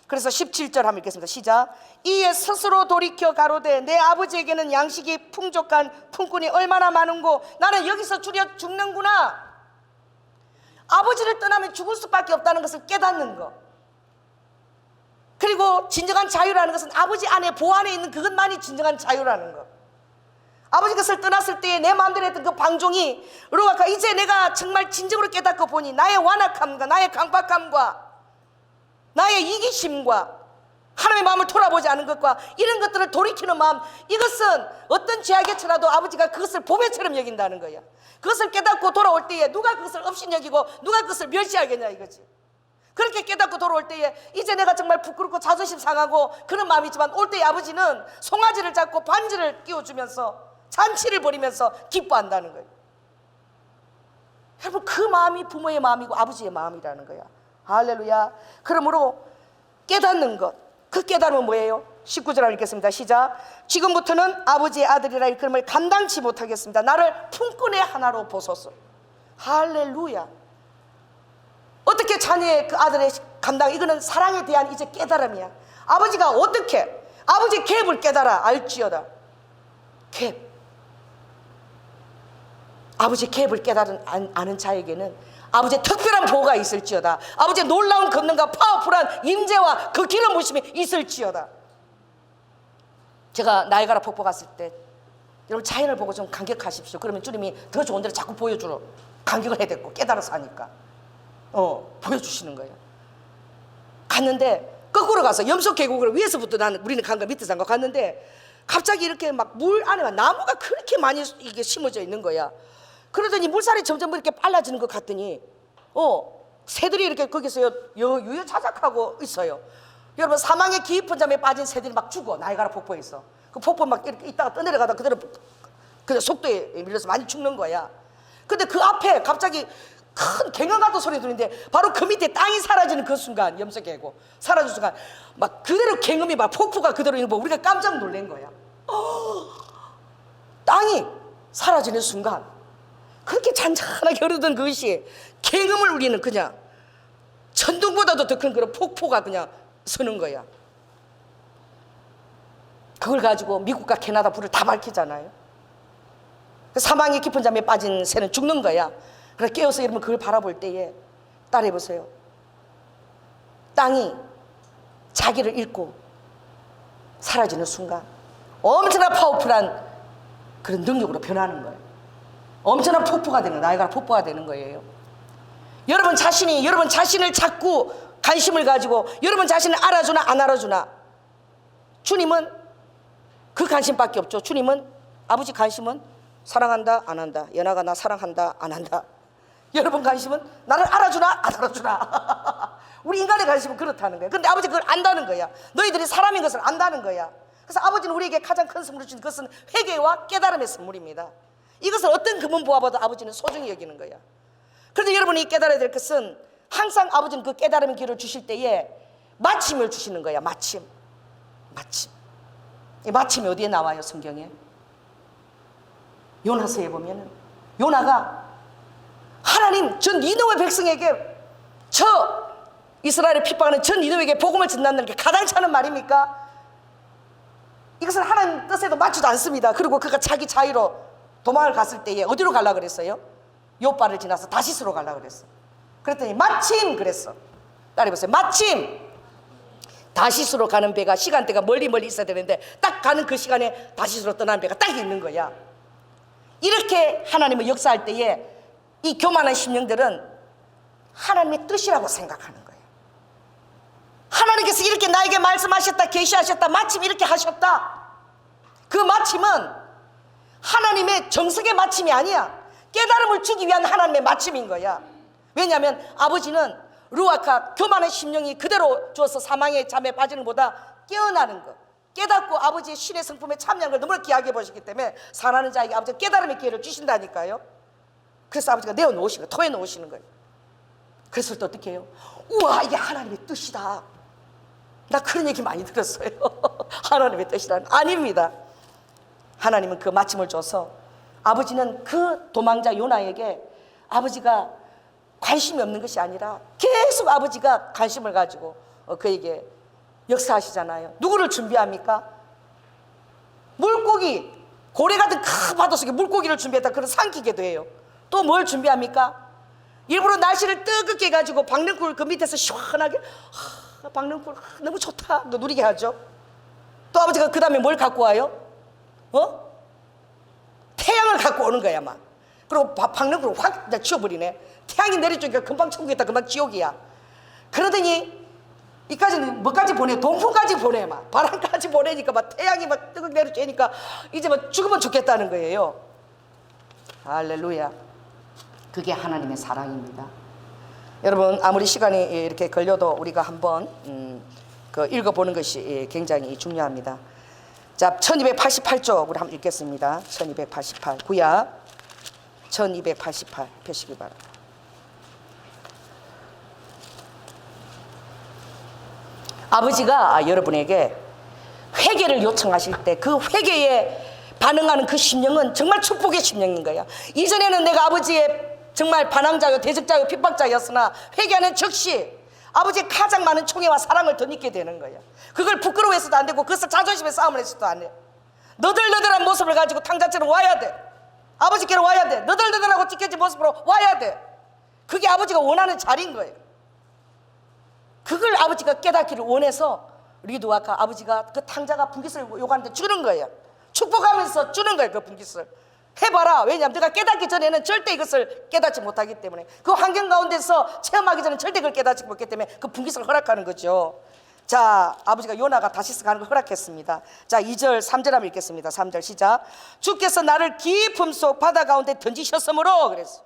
그래서 17절 한번 읽겠습니다. 시작. 이에 스스로 돌이켜 가로되 내 아버지에게는 양식이 풍족한 품꾼이 얼마나 많은고 나는 여기서 줄여 죽는구나. 아버지를 떠나면 죽을 수밖에 없다는 것을 깨닫는 거. 그리고 진정한 자유라는 것은 아버지 안에 보호 안에 있는 그것만이 진정한 자유라는 것. 아버지 것을 떠났을 때에 내 마음대로 했던 그 방종이 루아카 이제 내가 정말 진정으로 깨닫고 보니 나의 완악함과 나의 강박함과 나의 이기심과 하나님의 마음을 돌아보지 않은 것과 이런 것들을 돌이키는 마음, 이것은 어떤 죄악에 처라도 아버지가 그것을 보배처럼 여긴다는 거야. 그것을 깨닫고 돌아올 때에 누가 그것을 업신여기고 누가 그것을 멸시하겠냐 이거지. 그렇게 깨닫고 돌아올 때에 이제 내가 정말 부끄럽고 자존심 상하고 그런 마음이지만 올 때에 아버지는 송아지를 잡고 반지를 끼워주면서 잔치를 벌이면서 기뻐한다는 거예요. 여러분, 그 마음이 부모의 마음이고 아버지의 마음이라는 거야. 할렐루야. 그러므로 깨닫는 것, 그 깨달음은 뭐예요? 19절 읽겠습니다. 시작. 지금부터는 아버지의 아들이라 일컬음을 감당치 못하겠습니다. 나를 품꾼의 하나로 보소서. 할렐루야. 어떻게 자녀의 그 아들의 감당, 이거는 사랑에 대한 이제 깨달음이야. 아버지가 어떻게 아버지 갭을 깨달아 알지어다. 갭. 아버지 갭을 아는 자에게는 아버지의 특별한 보호가 있을지어다. 아버지의 놀라운 권능과 파워풀한 임재와 그 기름 부심이 있을지어다. 제가 나이가라 폭포 갔을 때 여러분 자연을 보고 좀 감격하십시오. 그러면 주님이 더 좋은 데를 자꾸 보여주러 감격을 해야 됐고 깨달아서 하니까 보여주시는 거예요. 갔는데 거꾸로 가서 염소 계곡을 위에서부터 우리는 간 거 밑에서 간 거 갔는데 갑자기 이렇게 막 물 안에 나무가 그렇게 많이 이게 심어져 있는 거야. 그러더니 물살이 점점 이렇게 빨라지는 것 같더니 새들이 이렇게 거기서 유유자적하고 있어요. 여러분, 사망의 깊은 잠에 빠진 새들이 막 죽어. 나이가라 폭포에서 그 폭포 막 이렇게 있다가 떠내려가다 그대로 그냥 속도에 밀려서 많이 죽는 거야. 근데 그 앞에 갑자기 큰 갱을 같은 소리 들리는데 바로 그 밑에 땅이 사라지는 그 순간, 염색하고 사라지는 순간 막 그대로 갱음이 막 폭포가 그대로 있는 거 우리가 깜짝 놀란 거야. 땅이 사라지는 순간 그렇게 잔잔하게 흐르던 그것이 갱음을 우리는 그냥 천둥보다도 더 큰 그런 폭포가 그냥 서는 거야. 그걸 가지고 미국과 캐나다 불을 다 밝히잖아요. 사망의 깊은 잠에 빠진 새는 죽는 거야. 그래서 깨어서 여러분 그걸 바라볼 때에 따라해보세요. 땅이 자기를 잃고 사라지는 순간 엄청난 파워풀한 그런 능력으로 변하는 거예요. 엄청난 폭포가 되는, 나이가라 폭포가 되는 거예요. 여러분 자신을 자꾸 관심을 가지고 여러분 자신을 알아주나 안 알아주나, 주님은 그 관심밖에 없죠. 주님은 아버지 관심은 사랑한다 안 한다, 연하가 나 사랑한다 안 한다. 여러분 관심은 나를 알아주나 안 알아주나. 우리 인간의 관심은 그렇다는 거야. 근데 아버지 그걸 안다는 거야. 너희들이 사람인 것을 안다는 거야. 그래서 아버지는 우리에게 가장 큰 선물을 주신 그것은 회개와 깨달음의 선물입니다. 이것을 어떤 금은 보아봐도 아버지는 소중히 여기는 거야. 그런데 여러분이 깨달아야 될 것은 항상 아버지는 그 깨달음의 길을 주실 때에 마침을 주시는 거야. 마침. 이 마침이 어디에 나와요? 성경에 요나서에 보면은 요나가 하나님 전 니느웨 백성에게, 저 이스라엘의 핍박하는 전 니느웨에게 복음을 전한다는 게 가당치 않은 말입니까? 이것은 하나님 뜻에도 맞지도 않습니다. 그리고 그가 자기 자유로 도망을 갔을 때에 어디로 가려고 그랬어요? 요바를 지나서 다시스로 가려고 그랬어. 그랬더니 마침 그랬어. 따라해보세요. 마침 다시스로 가는 배가, 시간대가 멀리 있어야 되는데 딱 가는 그 시간에 다시스로 떠나는 배가 딱 있는 거야. 이렇게 하나님을 역사할 때에 이 교만한 심령들은 하나님의 뜻이라고 생각하는 거예요. 하나님께서 이렇게 나에게 말씀하셨다, 계시하셨다, 마침 이렇게 하셨다. 그 마침은 하나님의 정석의 마침이 아니야. 깨달음을 주기 위한 하나님의 마침인 거야. 왜냐하면 아버지는 루아카, 교만한 심령이 그대로 주어서 사망의 잠에 빠지는 것보다 깨어나는 것, 깨닫고 아버지의 신의 성품에 참여하는 걸 너무나 귀하게 보시기 때문에 사랑하는 자에게 아버지가 깨달음의 기회를 주신다니까요. 그래서 아버지가 내어놓으시는 거예요. 토해놓으시는 거예요. 그래서 또 어떻게 해요? 우와, 이게 하나님의 뜻이다. 나 그런 얘기 많이 들었어요. 하나님의 뜻이라는. 아닙니다. 하나님은 그 마침을 줘서 아버지는 그 도망자 요나에게 아버지가 관심이 없는 것이 아니라 계속 아버지가 관심을 가지고 그에게 역사하시잖아요. 누구를 준비합니까? 물고기, 고래 같은 큰 바다 속에 물고기를 준비했다. 그런 삼키게도 해요. 또 뭘 준비합니까? 일부러 날씨를 뜨겁게 해가지고 박능굴 그 밑에서 시원하게 박능불 너무 좋다. 너 누리게 하죠. 또 아버지가 그 다음에 뭘 갖고 와요? 태양을 갖고 오는 거야 막. 그리고 박능불을 확 지워버리네. 태양이 내려주니까 금방 천국이다, 금방 지옥이야. 그러더니 이까지는 뭐까지 보내? 동풍까지 보내 막. 바람까지 보내니까 막 태양이 막 뜨겁게 내려주니까 이제 막 죽으면 죽겠다는 거예요. 할렐루야. 그게 하나님의 사랑입니다. 여러분, 아무리 시간이 이렇게 걸려도 우리가 한번 그 읽어보는 것이 굉장히 중요합니다. 자, 1288쪽 우리 한번 읽겠습니다. 1288 구약 1288 펴시기 바랍니다. 아버지가 여러분에게 회개를 요청하실 때 그 회개에 반응하는 그 심령은 정말 축복의 심령인 거야. 이전에는 내가 아버지의 정말 반항자요, 대적자요, 핍박자였으나 회개하는 즉시 아버지의 가장 많은 총애와 사랑을 덧입게 되는 거야. 그걸 부끄러워해서도 안 되고 그것을 자존심의 싸움을 해서도 안 돼. 너덜너덜한 모습을 가지고 탕자처럼 와야 돼. 아버지께로 와야 돼. 너덜너덜하고 찢겨진 모습으로 와야 돼. 그게 아버지가 원하는 자리인 거예요. 그걸 아버지가 깨닫기를 원해서 리드와카 아버지가 그 탕자가 분깃을 요구하는데 주는 거예요. 축복하면서 주는 거예요. 그 분깃을 해봐라. 왜냐하면 내가 깨닫기 전에는 절대 이것을 깨닫지 못하기 때문에, 그 환경 가운데서 체험하기 전에 절대 그걸 깨닫지 못했기 때문에 그 분깃을 허락하는 거죠. 자, 아버지가 요나가 다시스 가는 걸 허락했습니다. 자, 2절 3절 한번 읽겠습니다. 3절 시작. 주께서 나를 깊음 속 바다 가운데 던지셨으므로, 그랬어.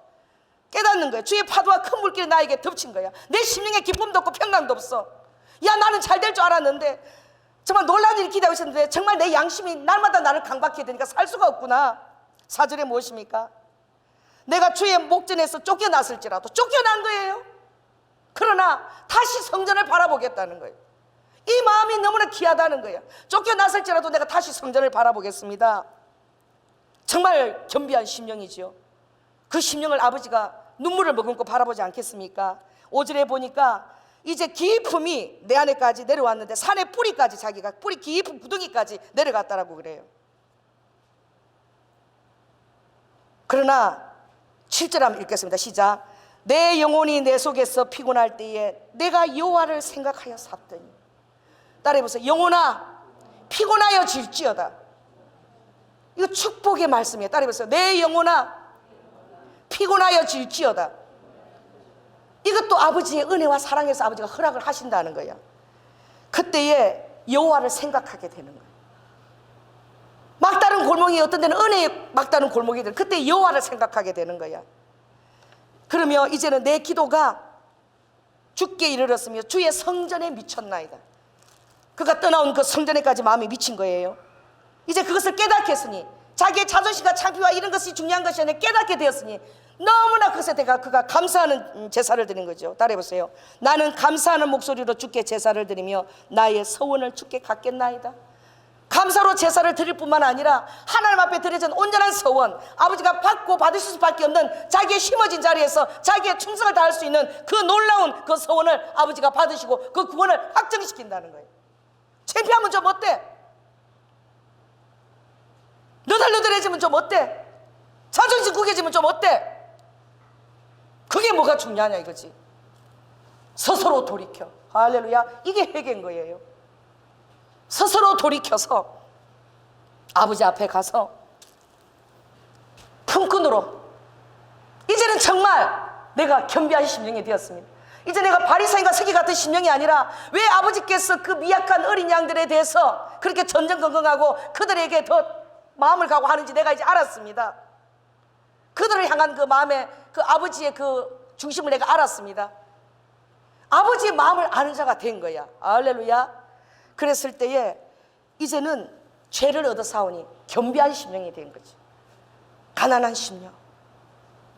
깨닫는 거야. 주의 파도와 큰 물길이 나에게 덮친 거야. 내 심령에 기쁨도 없고 평강도 없어. 야, 나는 잘 될 줄 알았는데, 정말 놀라운 일이 기다리고 있었는데 정말 내 양심이 날마다 나를 강박해 되니까 살 수가 없구나. 4절에 무엇입니까? 내가 주의 목전에서 쫓겨났을지라도, 쫓겨난 거예요. 그러나 다시 성전을 바라보겠다는 거예요. 이 마음이 너무나 귀하다는 거예요. 쫓겨났을지라도 내가 다시 성전을 바라보겠습니다. 정말 겸비한 심령이지요. 그 심령을 아버지가 눈물을 머금고 바라보지 않겠습니까? 5절에 보니까 이제 기품이 내 안에까지 내려왔는데 산의 뿌리까지, 자기가 뿌리 깊은 구덩이까지 내려갔다라고 그래요. 그러나 7절 한번 읽겠습니다. 시작. 내 영혼이 내 속에서 피곤할 때에 내가 여호와를 생각하여 샀더니. 따라해보세요. 영혼아, 피곤하여 질지어다. 이거 축복의 말씀이에요. 따라해보세요. 내 영혼아, 피곤하여 질지어다. 이것도 아버지의 은혜와 사랑에서 아버지가 허락을 하신다는 거야. 그때에 여호와를 생각하게 되는 거야. 막다른 골목이 어떤 데는 은혜의 막다른 골목이들, 그때 여호와를 생각하게 되는 거야. 그러면 이제는 내 기도가 주께 이르렀으며 주의 성전에 미쳤나이다. 그가 떠나온 그 성전에까지 마음이 미친 거예요. 이제 그것을 깨닫게 했으니, 자기의 자존심과 창피와 이런 것이 중요한 것이 아니라 깨닫게 되었으니 너무나 그것에 대해 그가 감사하는 제사를 드린 거죠. 따라해보세요. 나는 감사하는 목소리로 주께 제사를 드리며 나의 서원을 주께 갖겠나이다. 감사로 제사를 드릴 뿐만 아니라 하나님 앞에 드려진 온전한 서원, 아버지가 받고 받으실 수밖에 없는 자기의 심어진 자리에서 자기의 충성을 다할 수 있는 그 놀라운 그 서원을 아버지가 받으시고 그 구원을 확정시킨다는 거예요. 창피하면 좀 어때? 너덜너덜해지면 좀 어때? 자존심 구겨지면 좀 어때? 그게 뭐가 중요하냐 이거지. 스스로 돌이켜. 할렐루야. 이게 회개인 거예요. 스스로 돌이켜서 아버지 앞에 가서 품꾼으로, 이제는 정말 내가 겸비한 심령이 되었습니다. 이제 내가 바리새인과 서기 같은 심령이 아니라, 왜 아버지께서 그 미약한 어린 양들에 대해서 그렇게 전전긍긍하고 그들에게 더 마음을 가고 하는지 내가 이제 알았습니다. 그들을 향한 그 마음의 그 아버지의 그 중심을 내가 알았습니다. 아버지의 마음을 아는 자가 된 거야. 할렐루야. 그랬을 때에 이제는 죄를 얻어 싸우니 겸비한 심령이 된 거지. 가난한 심령.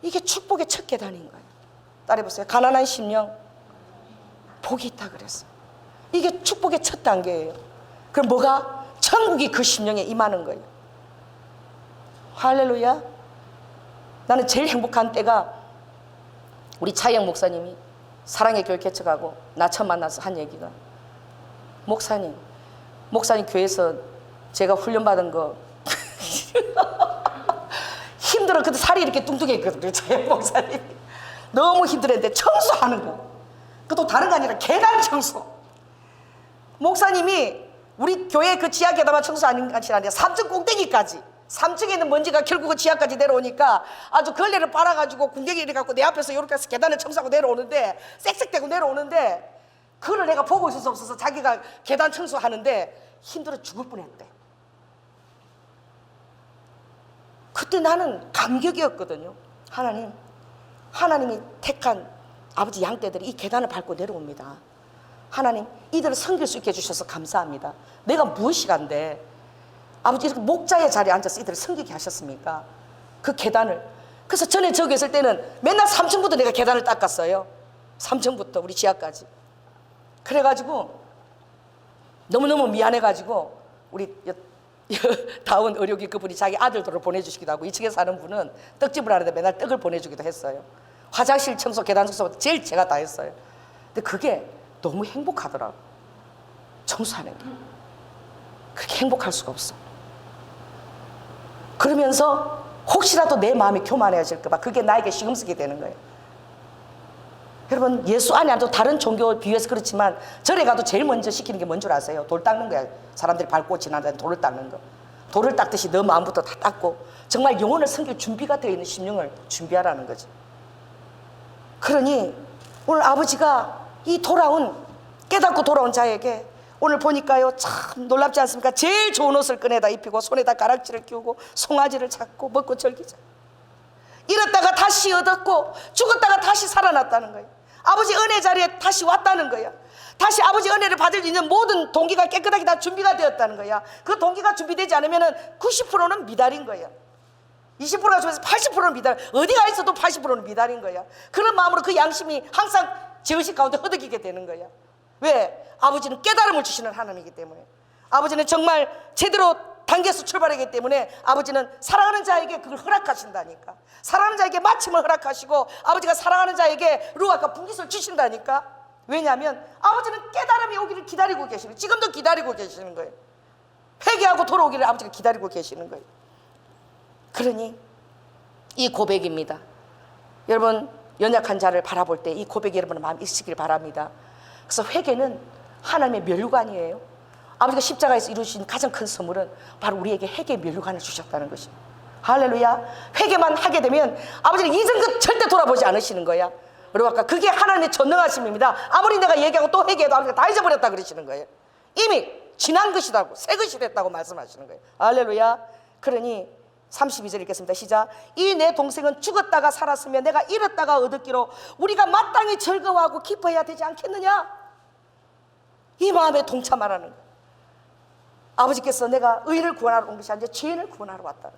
이게 축복의 첫 계단인 거예요. 따라해보세요. 가난한 심령, 복이 있다 그랬어요. 이게 축복의 첫 단계예요. 그럼 뭐가? 천국이 그 심령에 임하는 거예요. 할렐루야. 나는 제일 행복한 때가 우리 차영 목사님이 사랑의 교회 개척하고 나 처음 만나서 한 얘기가, 목사님 교회에서 제가 훈련받은 거 힘들어. 그때 살이 이렇게 뚱뚱했거든요. 차영 목사님이 너무 힘들었는데 청소하는 거, 그것도 다른 거 아니라 계단 청소, 목사님이 우리 교회 그 지하 계단만 청소하는 것이 아니라 3층 꼭대기까지, 3층에 있는 먼지가 결국은 지하까지 내려오니까 아주 걸레를 빨아가지고 궁뎅이 이래 갖고 내 앞에서 이렇게 해서 계단을 청소하고 내려오는데, 쌕쌕대고 내려오는데, 그걸 내가 보고 있을 수 없어서 자기가 계단 청소하는데 힘들어 죽을 뻔했대. 그때 나는 감격이었거든요. 하나님이 택한 아버지 양떼들이 이 계단을 밟고 내려옵니다. 하나님, 이들을 섬길 수 있게 해주셔서 감사합니다. 내가 무엇이간데 아버지 이렇게 목자의 자리에 앉아서 이들을 섬기게 하셨습니까? 그 계단을. 그래서 전에 저기 있을 때는 맨날 3층부터 내가 계단을 닦았어요. 3층부터 우리 지하까지. 그래가지고 너무너무 미안해가지고 우리 다운 의료기 그분이 자기 아들들을 보내주시기도 하고, 2층에 사는 분은 떡집을 하는데 맨날 떡을 보내주기도 했어요. 화장실 청소, 계단 청소 제일 제가 다 했어요. 근데 그게 너무 행복하더라고. 청소하는 게 그렇게 행복할 수가 없어. 그러면서 혹시라도 내 마음이 교만해질까 봐 그게 나에게 시금쓰게 되는 거예요. 여러분, 예수 안에 아주 다른 종교 비유해서 그렇지만 절에 가도 제일 먼저 시키는 게 뭔 줄 아세요? 돌 닦는 거야. 사람들이 밟고 지나다니는 돌을 닦는 거. 돌을 닦듯이 너 마음부터 다 닦고 정말 영혼을 섬길 준비가 되어 있는 심령을 준비하라는 거지. 그러니 오늘 아버지가 이 돌아온, 깨닫고 돌아온 자에게 오늘 보니까요, 참 놀랍지 않습니까? 제일 좋은 옷을 꺼내다 입히고 손에다 가락지를 끼우고 송아지를 잡고 먹고 즐기자. 잃었다가 다시 얻었고 죽었다가 다시 살아났다는 거예요. 아버지 은혜 자리에 다시 왔다는 거야. 다시 아버지 은혜를 받을 수 있는 모든 동기가 깨끗하게 다 준비가 되었다는 거야. 그 동기가 준비되지 않으면 90%는 미달인 거야. 20%가 좋아서 80%는 미달. 어디가 있어도 80%는 미달인 거야. 그런 마음으로 그 양심이 항상 제 의식 가운데 허덕이게 되는 거야. 왜? 아버지는 깨달음을 주시는 하나님이기 때문에. 아버지는 정말 제대로 단계에서 출발하기 때문에 아버지는 사랑하는 자에게 그걸 허락하신다니까. 사랑하는 자에게 마침을 허락하시고 아버지가 사랑하는 자에게 루아가 분깃을 주신다니까. 왜냐하면 아버지는 깨달음이 오기를 기다리고 계시는, 지금도 기다리고 계시는 거예요. 회개하고 돌아오기를 아버지가 기다리고 계시는 거예요. 그러니 이 고백입니다. 여러분, 연약한 자를 바라볼 때 이 고백이 여러분의 마음에 있으시길 바랍니다. 그래서 회개는 하나님의 면류관이에요. 아버지가 십자가에서 이루신 가장 큰 선물은 바로 우리에게 회개의 면류관을 주셨다는 것입니다. 할렐루야. 회개만 하게 되면 아버지는 이전 것 절대 돌아보지 않으시는 거야. 여러분, 아까 그게 하나님의 전능하심입니다. 아무리 내가 얘기하고 또 회개해도 아버지가 다 잊어버렸다 그러시는 거예요. 이미 지난 것이라고, 새 것이 됐다고 말씀하시는 거예요. 할렐루야. 그러니 32절 읽겠습니다. 시작. 이 내 동생은 죽었다가 살았으며 내가 잃었다가 얻었기로 우리가 마땅히 즐거워하고 기뻐해야 되지 않겠느냐. 이 마음에 동참하라는 거예요. 아버지께서 내가 의인을 구원하러 온 것이 아니라 죄인을 구원하러 왔다.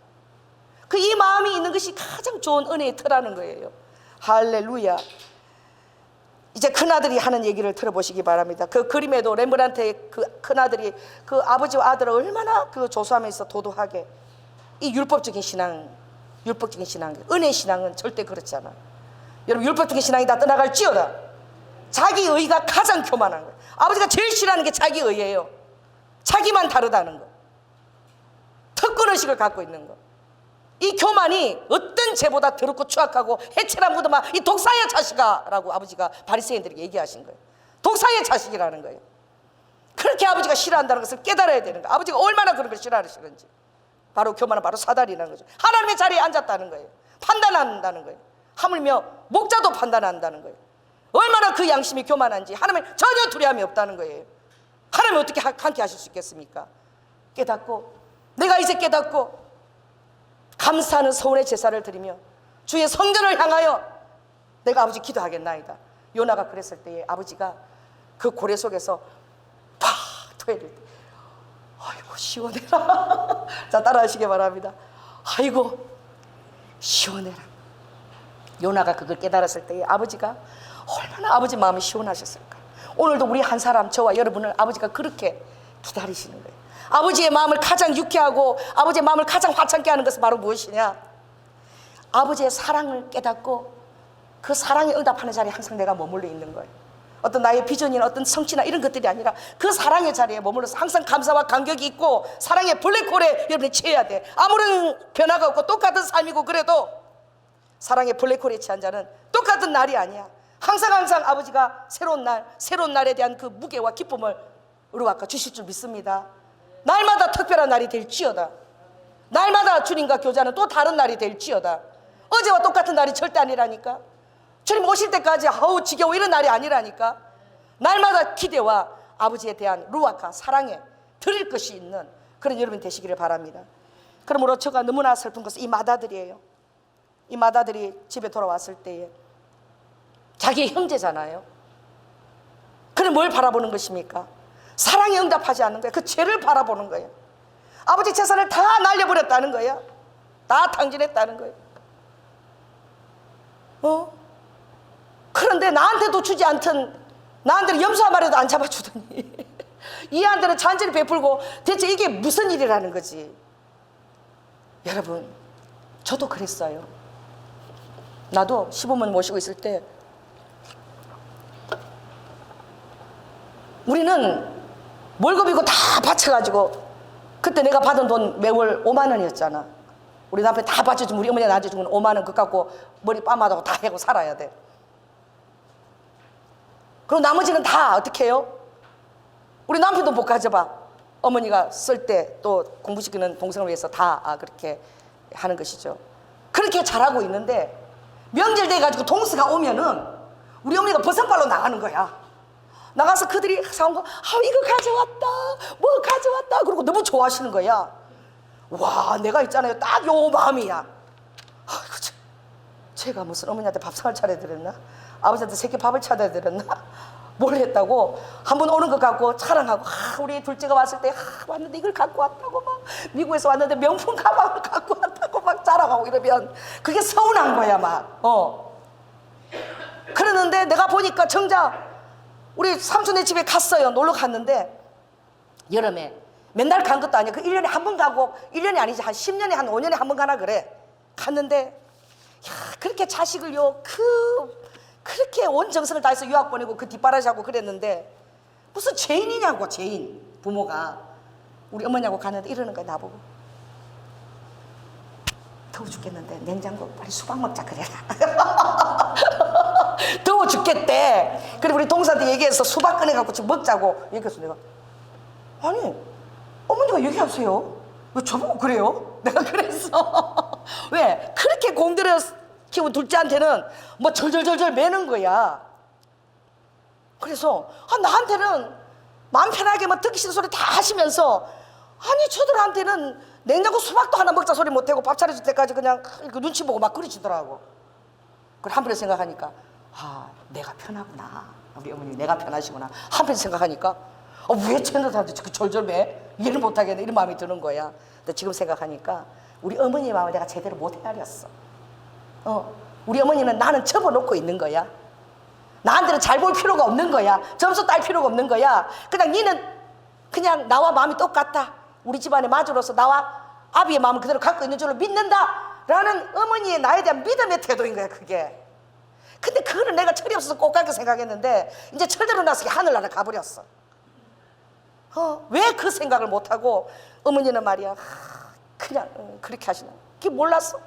그 이 마음이 있는 것이 가장 좋은 은혜의 터라는 거예요. 할렐루야. 이제 큰아들이 하는 얘기를 들어보시기 바랍니다. 그 그림에도 렘브란트의 그 큰아들이 그 아버지와 아들을 얼마나 그 조수하면서 도도하게, 이 율법적인 신앙, 은혜 신앙은 절대 그렇지 않아. 여러분, 율법적인 신앙이 다 떠나갈지어다 자기 의가 가장 교만한 거예요. 아버지가 제일 싫어하는 게 자기 의예요. 자기만 다르다는 거, 특권의식을 갖고 있는 거. 이 교만이 어떤 죄보다 더럽고 추악하고 해체란 무덤아 이 독사의 자식아 라고 아버지가 바리새인들에게 얘기하신 거예요. 독사의 자식이라는 거예요. 그렇게 아버지가 싫어한다는 것을 깨달아야 되는 거예요. 아버지가 얼마나 그런 걸 싫어하시는지. 바로 교만은 바로 사다리라는 거죠. 하나님의 자리에 앉았다는 거예요. 판단한다는 거예요. 하물며 목자도 판단한다는 거예요. 얼마나 그 양심이 교만한지 하나님은 전혀 두려움이 없다는 거예요. 하나님이 어떻게 함께 하실 수 있겠습니까? 깨닫고, 내가 이제 깨닫고 감사하는 서운의 제사를 드리며 주의 성전을 향하여 내가 아버지 기도하겠나이다. 요나가 그랬을 때에 아버지가 그 고래 속에서 팍 토해낼 때, 아이고 시원해라. 자, 따라하시기 바랍니다. 아이고 시원해라. 요나가 그걸 깨달았을 때에 아버지가 얼마나 아버지 마음이 시원하셨을까. 오늘도 우리 한 사람, 저와 여러분을 아버지가 그렇게 기다리시는 거예요. 아버지의 마음을 가장 유쾌하고 아버지의 마음을 가장 화창게 하는 것은 바로 무엇이냐? 아버지의 사랑을 깨닫고 그 사랑에 응답하는 자리에 항상 내가 머물러 있는 거예요. 어떤 나의 비전이나 어떤 성취나 이런 것들이 아니라 그 사랑의 자리에 머물러서 항상 감사와 감격이 있고 사랑의 블랙홀에 여러분이 취해야 돼. 아무런 변화가 없고 똑같은 삶이고 그래도 사랑의 블랙홀에 취한 자는 똑같은 날이 아니야. 항상 아버지가 새로운 날에 대한 그 무게와 기쁨을 루아카 주실 줄 믿습니다. 날마다 특별한 날이 될지어다. 날마다 주님과 교제하는 또 다른 날이 될지어다. 어제와 똑같은 날이 절대 아니라니까. 주님 오실 때까지 아우 지겨워 이런 날이 아니라니까. 날마다 기대와 아버지에 대한 루아카 사랑에 드릴 것이 있는 그런 여러분 되시기를 바랍니다. 그러므로 제가 너무나 슬픈 것은 이 맏아들이에요. 이 맏아들이 집에 돌아왔을 때에 자기의 형제잖아요. 그럼 뭘 바라보는 것입니까? 사랑에 응답하지 않는 거예요. 그 죄를 바라보는 거예요. 아버지 재산을 다 날려버렸다는 거예요. 다 탕진했다는 거예요. 그런데 나한테도 주지 않던, 나한테는 염소 한 마리도 안 잡아주더니 이한테는 잔치를 베풀고 대체 이게 무슨 일이라는 거지. 여러분, 저도 그랬어요. 나도 시부모님 모시고 있을 때 우리는 월급이고 다 바쳐가지고, 그때 내가 받은 돈 매월 5만 원이었잖아. 우리 남편 다 바쳐주면, 우리 어머니가 나한테 주면 5만 원 그거 갖고 머리 빠마하고 다 해고 살아야 돼. 그리고 나머지는 다 어떻게 해요? 우리 남편도 못 가져봐. 어머니가 쓸 때 또 공부시키는 동생을 위해서 다 그렇게 하는 것이죠. 그렇게 잘하고 있는데 명절 돼가지고 동서가 오면은 우리 어머니가 버선발로 나가는 거야. 나가서 그들이 사온 거, 이거 가져왔다, 뭐 가져왔다, 그러고 너무 좋아하시는 거야. 와, 내가 있잖아요, 딱 요 마음이야. 아이고, 제가 무슨 어머니한테 밥상을 차려드렸나? 아버지한테 새끼 밥을 차려드렸나? 뭘 했다고? 한번 오는 것 같고 자랑하고, 우리 둘째가 왔을 때 왔는데 이걸 갖고 왔다고, 막 미국에서 왔는데 명품 가방을 갖고 왔다고 막 자랑하고 이러면 그게 서운한 거야. 막 그러는데 내가 보니까 정작 우리 삼촌네 집에 갔어요. 놀러 갔는데 여름에 맨날 간 것도 아니야. 그 1년에 한 번 가고, 1년이 아니지 한 10년에 한 5년에 한 번 가나 그래. 갔는데 그렇게 자식을요 그렇게 온 정성을 다해서 유학 보내고 그 뒷바라지하고 그랬는데 무슨 죄인이냐고. 죄인 부모가 우리 어머니하고 갔는데 이러는 거야. 나보고 더워 죽겠는데 냉장고 빨리 수박 먹자 그래라. 더워 죽겠대. 그리고 우리 동사한테 얘기해서 수박 꺼내갖고 지금 먹자고 얘기했어. 내가 아니 어머니가 얘기하세요. 왜 저보고 그래요? 내가 그랬어. 왜 그렇게 공들여 키운 둘째한테는 뭐 절절절절 매는 거야. 그래서 나한테는 마음 편하게 막 듣기 싫은 소리 다 하시면서, 아니 저들한테는 냉장고 수박도 하나 먹자 소리 못하고 밥 차려줄 때까지 그냥 이렇게 눈치 보고 막 그러시더라고. 그걸 한편에 생각하니까 내가 편하구나. 우리 어머니 내가 편하시구나. 한편에 생각하니까 왜 쟤네들한테 그 절절매 이해를 못하겠네 이런 마음이 드는 거야. 근데 지금 생각하니까 우리 어머니의 마음을 내가 제대로 못 헤아렸어. 우리 어머니는 나는 접어놓고 있는 거야. 나한테는 잘 볼 필요가 없는 거야. 점수 딸 필요가 없는 거야. 그냥 니는 그냥 나와 마음이 똑같다. 우리 집안의 마주로서 나와 아비의 마음을 그대로 갖고 있는 줄로 믿는다 라는 어머니의 나에 대한 믿음의 태도인 거야 그게. 근데 그거는 내가 철이 없어서 꼭 그렇게 생각했는데 이제 철들어 나서 하늘나라 가버렸어. 왜 그 생각을 못하고 어머니는 말이야 그냥 그렇게 하시나. 그게 몰랐어.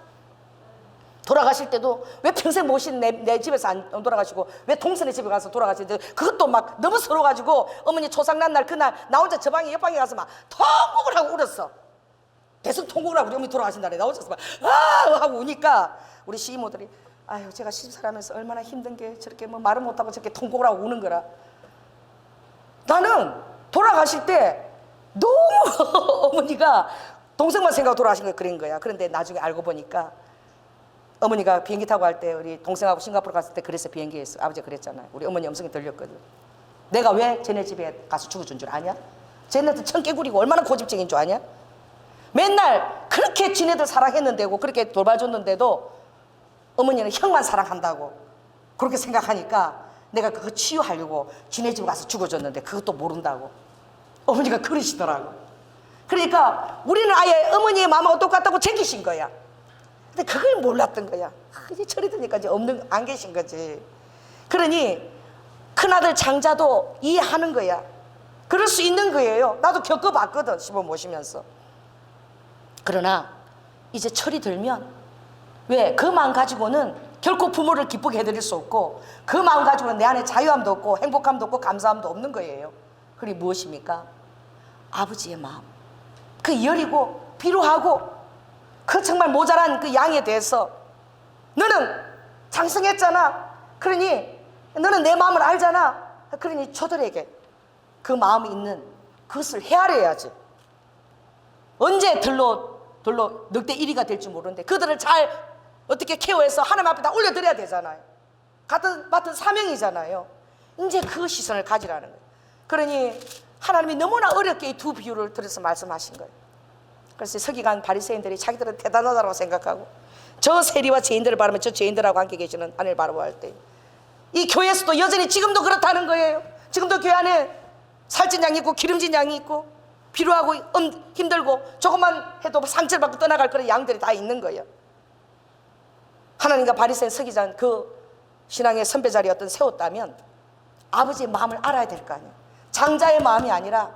돌아가실 때도 왜 평생 모신 내 집에서 안 돌아가시고 왜 동생네 집에 가서 돌아가시는데, 그것도 막 너무 서러가지고 어머니 초상난 날 그날 나 혼자 저 방에 옆방에 가서 막 통곡을 하고 울었어. 대성 통곡을 하고 우리 어머니 돌아가신 날에 나 혼자서 막 하고 우니까 우리 시이모들이 아유 제가 시집살면서 얼마나 힘든 게 저렇게 뭐 말을 못하고 저렇게 통곡을 하고 우는 거라. 나는 돌아가실 때 너무 어머니가 동생만 생각하고 돌아가신 거 그런 거야. 그런데 나중에 알고 보니까 어머니가 비행기 타고 갈 때 우리 동생하고 싱가포르 갔을 때 그래서 비행기에서 아버지가 그랬잖아요. 우리 어머니 음성이 들렸거든. 내가 왜 쟤네 집에 가서 죽어준 줄 아냐? 쟤네들 청개구리고 얼마나 고집쟁인 줄 아냐? 맨날 그렇게 지네들 사랑했는데고 그렇게 돌봐줬는데도 어머니는 형만 사랑한다고 그렇게 생각하니까 내가 그거 치유하려고 지네 집 가서 죽어줬는데 그것도 모른다고 어머니가 그러시더라고. 그러니까 우리는 아예 어머니의 마음하고 똑같다고 챙기신 거야. 근데 그걸 몰랐던 거야. 이제 철이 드니까 이제 안 계신 거지. 그러니 큰아들 장자도 이해하는 거야. 그럴 수 있는 거예요. 나도 겪어봤거든 시부모 모시면서. 그러나 이제 철이 들면 왜 그 마음 가지고는 결코 부모를 기쁘게 해드릴 수 없고 그 마음 가지고는 내 안에 자유함도 없고 행복함도 없고 감사함도 없는 거예요. 그게 무엇입니까? 아버지의 마음. 그 여리고 비루하고 그 정말 모자란 그 양에 대해서 너는 장성했잖아. 그러니 너는 내 마음을 알잖아. 그러니 저들에게 그 마음이 있는 그것을 헤아려야지. 언제 들로 늑대 1위가 될지 모르는데 그들을 잘 어떻게 케어해서 하나님 앞에 다 올려드려야 되잖아요. 맡은 사명이잖아요. 이제 그 시선을 가지라는 거예요. 그러니 하나님이 너무나 어렵게 이 두 비유를 들어서 말씀하신 거예요. 그래서 서기관 바리새인들이 자기들은 대단하다고 생각하고 저 세리와 죄인들을 바라면 저 죄인들하고 함께 계시는 하늘을 바라보할 때 이 교회에서도 여전히 지금도 그렇다는 거예요. 지금도 교회 안에 살찐 양이 있고 기름진 양이 있고 비루하고 힘들고 조금만 해도 상처를 받고 떠나갈 그런 양들이 다 있는 거예요. 하나님과 바리새인 서기관 그 신앙의 선배 자리에 어떤 세웠다면 아버지의 마음을 알아야 될 거 아니에요. 장자의 마음이 아니라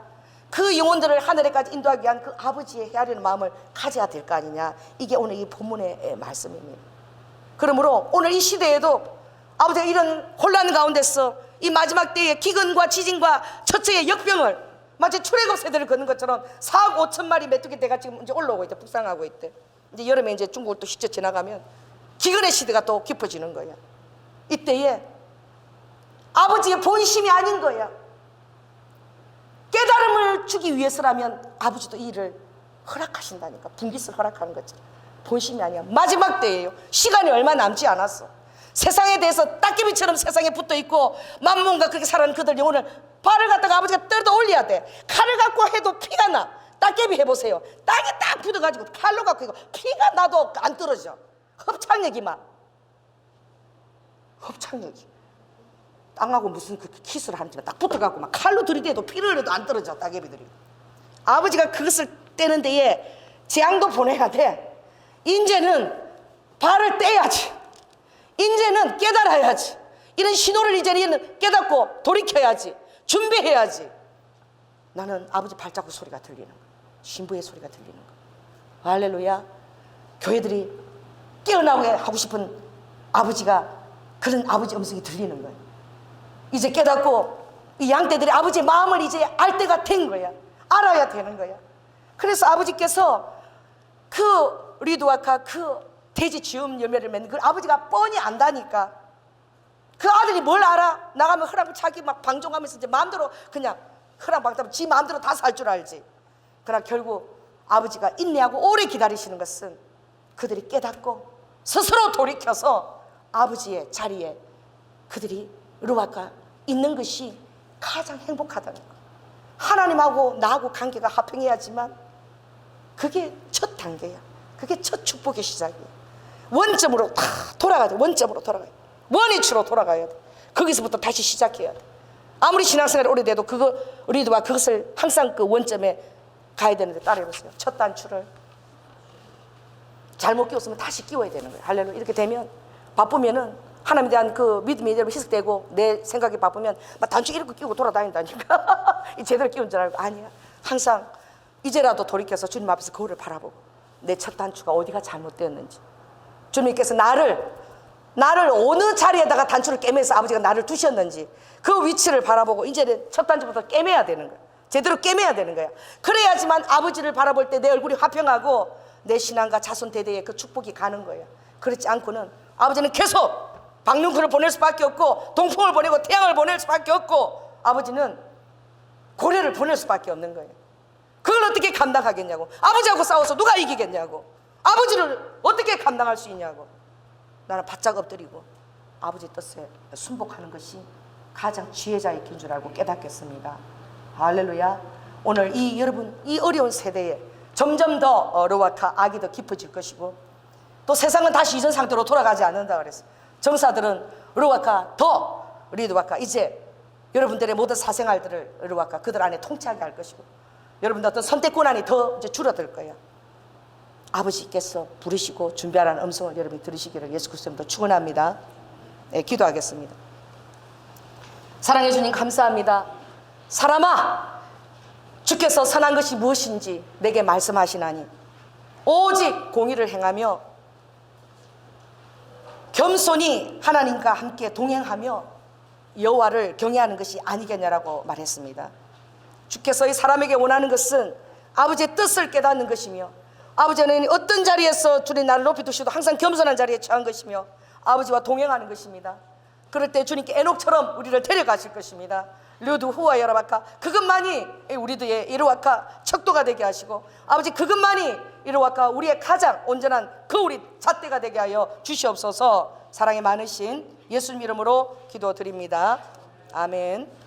그 영혼들을 하늘에까지 인도하기 위한 그 아버지의 헤아리는 마음을 가져야 될 거 아니냐. 이게 오늘 이 본문의 말씀입니다. 그러므로 오늘 이 시대에도 아버지가 이런 혼란 가운데서 이 마지막 때에 기근과 지진과 처처의 역병을 마치 출애굽 세대를 걷는 것처럼 4억 5천 마리 메뚜기 떼가 지금 이제 올라오고 있대. 북상하고 있대. 이제 여름에 이제 중국을 또 휘쳐 지나가면 기근의 시대가 또 깊어지는 거야. 이때에 아버지의 본심이 아닌 거야. 깨달음을 주기 위해서라면 아버지도 이 일을 허락하신다니까. 분깃을 허락하는 것처럼. 본심이 아니야. 마지막 때예요. 시간이 얼마 남지 않았어. 세상에 대해서 따개비처럼 세상에 붙어있고 만문과 그렇게 살아가는 그들 영혼을 발을 갖다가 아버지가 떨어져 올려야 돼. 칼을 갖고 해도 피가 나. 따개비 해보세요. 땅에 딱 붙어가지고 칼로 갖고 이거 피가 나도 안 떨어져. 협착력이만. 협착력이. 땅하고 무슨 그 키스를 하는지 딱 붙어갖고 막 칼로 들이대도 피를 흘려도 안 떨어져. 따개비들이. 아버지가 그것을 떼는 데에 재앙도 보내야 돼. 이제는 발을 떼야지. 이제는 깨달아야지. 이런 신호를 이제는 깨닫고 돌이켜야지. 준비해야지. 나는 아버지 발자국 소리가 들리는 거야. 신부의 소리가 들리는 거야. 할렐루야. 교회들이 깨어나게 하고 싶은 아버지가 그런 아버지 음성이 들리는 거야. 이제 깨닫고 이 양떼들이 아버지의 마음을 이제 알 때가 된 거야. 알아야 되는 거야. 그래서 아버지께서 그 리드와카 그 돼지 지음 열매를 맺는 그 아버지가 뻔히 안다니까. 그 아들이 뭘 알아? 나가면 허락을 자기 막 방종하면서 이제 마음대로 그냥 허락방탕 지 마음대로 다 살 줄 알지. 그러나 결국 아버지가 인내하고 오래 기다리시는 것은 그들이 깨닫고 스스로 돌이켜서 아버지의 자리에 그들이 루아카 있는 것이 가장 행복하다는 거. 하나님하고 나하고 관계가 화평해야지만 그게 첫 단계야. 그게 첫 축복의 시작이야. 원점으로 다 돌아가야 돼. 원점으로 돌아가야 돼. 원위치로 돌아가야 돼. 거기서부터 다시 시작해야 돼. 아무리 신앙생활이 오래돼도 그거 우리도와 그것을 항상 그 원점에 가야 되는데 따라해보세요. 첫 단추를 잘못 끼웠으면 다시 끼워야 되는 거예요. 할렐루야. 이렇게 되면 바쁘면은 하나님에 대한 그 믿음이 희석되고 내 생각이 바쁘면 막 단추 이렇게 끼고 돌아다닌다니까. 제대로 끼운 줄 알고. 아니야. 항상 이제라도 돌이켜서 주님 앞에서 거울을 바라보고 내 첫 단추가 어디가 잘못되었는지, 주님께서 나를 어느 자리에다가 단추를 꿰매서 아버지가 나를 두셨는지 그 위치를 바라보고 이제는 첫 단추부터 꿰매야 되는 거야. 제대로 꿰매야 되는 거야. 그래야지만 아버지를 바라볼 때 내 얼굴이 화평하고 내 신앙과 자손 대대에 그 축복이 가는 거야. 그렇지 않고는 아버지는 계속 박능쿨을 보낼 수밖에 없고 동풍을 보내고 태양을 보낼 수밖에 없고 아버지는 고래를 보낼 수밖에 없는 거예요. 그걸 어떻게 감당하겠냐고. 아버지하고 싸워서 누가 이기겠냐고. 아버지를 어떻게 감당할 수 있냐고. 나는 바짝 엎드리고 아버지 뜻에 순복하는 것이 가장 지혜자의 길 줄 알고 깨닫겠습니다. 할렐루야. 오늘 이 여러분 이 어려운 세대에 점점 더 루아카 악이 더 깊어질 것이고 또 세상은 다시 이전 상태로 돌아가지 않는다 그랬어. 정사들은 루아카 더 리드와카 이제 여러분들의 모든 사생활들을 루아카 그들 안에 통치하게 할 것이고 여러분들 어떤 선택 권한이 더 이제 줄어들 거야. 아버지께서 부르시고 준비하라는 음성을 여러분이 들으시기를 예수 그리스도로 축원합니다. 네, 기도하겠습니다. 사랑해 주님 감사합니다. 사람아, 주께서 선한 것이 무엇인지 내게 말씀하시나니 오직 공의를 행하며 겸손히 하나님과 함께 동행하며 여호와를 경외하는 것이 아니겠냐라고 말했습니다. 주께서 이 사람에게 원하는 것은 아버지의 뜻을 깨닫는 것이며, 아버지는 어떤 자리에서 주님 나를 높이 두셔도 항상 겸손한 자리에 처한 것이며 아버지와 동행하는 것입니다. 그럴 때 주님께 에녹처럼 우리를 데려가실 것입니다. 르두 후와 여라바카, 그것만이 우리들의 이루와카 척도가 되게 하시고, 아버지 그것만이 이루와카 우리의 가장 온전한 거울이 잣대가 되게 하여 주시옵소서. 사랑이 많으신 예수님 이름으로 기도드립니다. 아멘.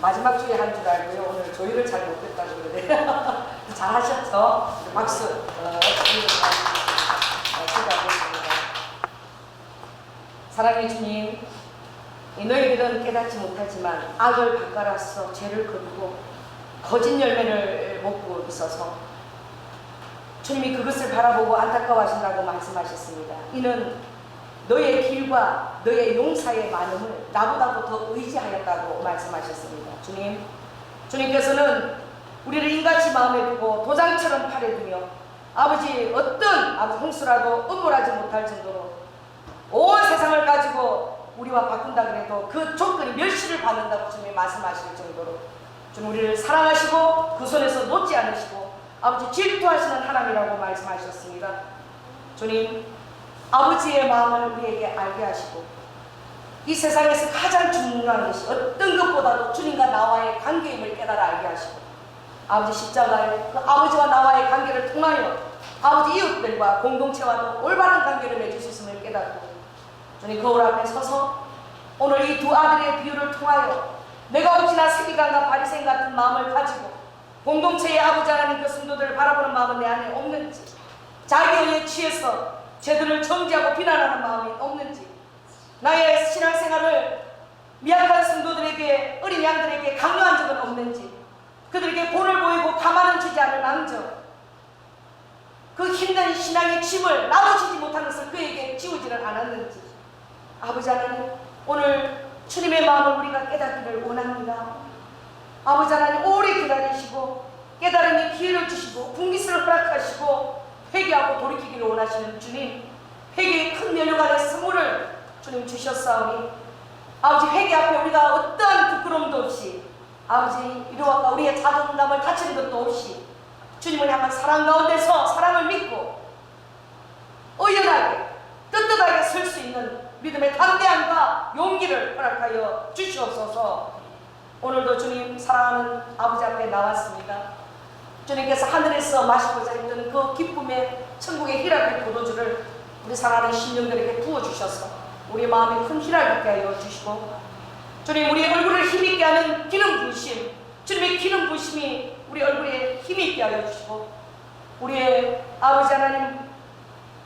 마지막 주에 한 줄 알고요. 오늘 조율을 잘 못했다고 그러네요. 잘하셨죠? 박수. 수고하셨습니다. 사랑의 주님, 이 너희들은 깨닫지 못하지만 악을 바꿔라서 죄를 거두고 거짓 열매를 먹고 있어서 주님이 그것을 바라보고 안타까워하신다고 말씀하셨습니다. 이는 너의 길과 너의 용사의 많음을 나보다도 더 의지하였다고 말씀하셨습니다. 주님께서는 우리를 인같이 마음에 두고 도장처럼 팔에 두며 아버지 어떤 홍수라도 음모하지 못할 정도로 온 세상을 가지고 우리와 바꾼다 그래도 그 조건이 멸시를 받는다고 주님이 말씀하실 정도로 주님 우리를 사랑하시고 그 손에서 놓지 않으시고 아버지 질투하시는 하나님이라고 말씀하셨습니다. 주님, 아버지의 마음을 우리에게 알게 하시고 이 세상에서 가장 중요한 것이 어떤 것보다도 주님과 나와의 관계임을 깨달아 알게 하시고 아버지 십자가에 그 아버지와 나와의 관계를 통하여 아버지 이웃들과 공동체와도 올바른 관계를 맺을 수 있음을 깨닫고 주님 거울 앞에 서서 오늘 이 두 아들의 비유를 통하여 내가 혹시나 세비관과 바리새인 같은 마음을 가지고 공동체의 아버지 하나님 그 성도들을 바라보는 마음은 내 안에 없는지, 자기에 취해서 죄들을 정죄하고 비난하는 마음이 없는지, 나의 신앙생활을 미약한 성도들에게, 어린 양들에게 강요한 적은 없는지, 그들에게 본을 보이고 가만은 주지 않을 망정 그 힘든 신앙의 짐을 나도 지지 못한 것을 그에게 지우지는 않았는지, 아버지 하나님 오늘 주님의 마음을 우리가 깨닫기를 원합니다. 아버지 하나님 오래 기다리시고 깨달음이 기회를 주시고 분깃을 허락하시고 회개하고 돌이키기를 원하시는 주님, 회개의 큰 면역 안에 선물을 주님 주셨사오니 아버지 회개 앞에 우리가 어떠한 부끄러움도 없이 아버지 이루어가 우리의 자존감을 다치는 것도 없이 주님을 향한 사랑 가운데서 사랑을 믿고 의연하게 떳떳하게 설 수 있는 믿음의 담대함과 용기를 허락하여 주시옵소서. 오늘도 주님 사랑하는 아버지 앞에 나왔습니다. 주님께서 하늘에서 마시고자 했던 그 기쁨의 천국의 희락의 포도주를 우리 사랑하는 심령들에게 부어주셔서 우리 마음에 큰 희락 있게 하여 주시고 주님 우리의 얼굴을 힘있게 하는 기름 부으심, 주님의 기름 부으심이 우리 얼굴에 힘이 있게 하여 주시고 우리의 아버지 하나님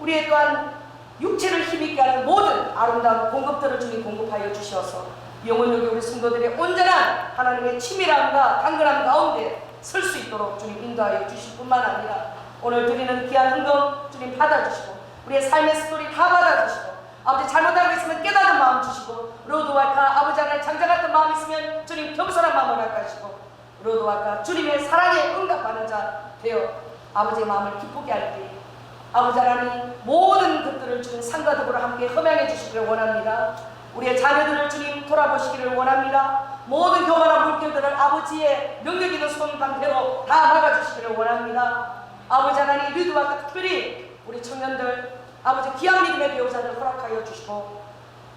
우리의 또한 육체를 힘있게 하는 모든 아름다운 공급들을 주님 공급하여 주셔서 영원하게 우리 성도들의 온전한 하나님의 치밀함과 강건함 가운데 설 수 있도록 주님 인도하여 주실 뿐만 아니라 오늘 드리는 귀한 헌금 주님 받아주시고 우리의 삶의 스토리 다 받아주시고 아버지 잘못하고 있으면 깨닫는 마음 주시고 로드와카 아버지 하나님 장자 같은 마음 있으면 주님 겸손한 마음을 허락하시고 로드와카 주님의 사랑에 응답하는 자 되어 아버지의 마음을 기쁘게 할 때 아버지 하나님 모든 것들을 주님 상과 덕으로 함께 흠양해 주시기를 원합니다. 우리의 자녀들을 주님 돌아보시기를 원합니다. 모든 교만한 물결들을 아버지의 능력 있는 손 방패로 다 막아주시기를 원합니다. 아버지 하나님 리드와 특별히 우리 청년들 아버지 귀한 믿음의 배우자들 허락하여 주시고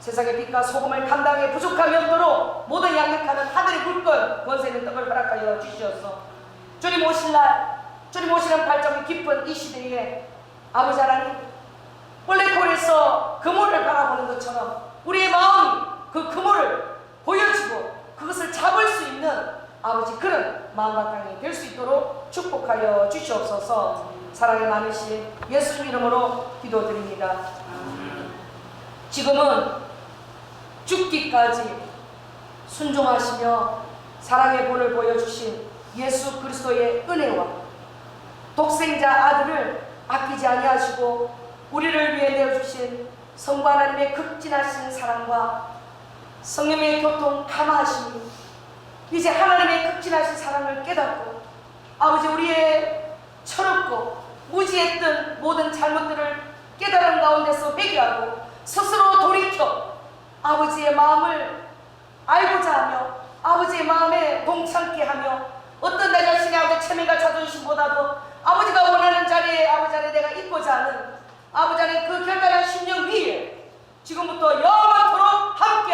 세상의 빛과 소금을 감당에 부족함이 없도록 모든 양육하는 하늘의 물건 권세 있는 떡을 허락하여 주시옵소서. 주님 오실 날 주님 오시는 발전이 깊은 이 시대에 아버지 하나님 블랙홀에서 그물을 바라보는 것처럼 우리의 마음이 그 그물을 보여주고 그것을 잡을 수 있는 아버지 그런 마음바탕이 될 수 있도록 축복하여 주시옵소서. 사랑이 많으신 예수님 이름으로 기도드립니다. 지금은 죽기까지 순종하시며 사랑의 본을 보여주신 예수 그리스도의 은혜와 독생자 아들을 아끼지 아니하시고 우리를 위해 내어주신 성부 하나님의 극진하신 사랑과 성령의 교통 감화하심이 이제 하나님의 극진하신 사랑을 깨닫고 아버지 우리의 철없고 무지했던 모든 잘못들을 깨달은 가운데서 회개하고 스스로 돌이켜 아버지의 마음을 알고자 하며 아버지의 마음에 동참케 하며 어떤 내 자신의 아버지 체면과 자존심보다도 아버지가 원하는 자리에 아버지 안에 내가 있고자 하는 아버지 안에 그 결단한 심령 위에 지금부터 영원토록 함께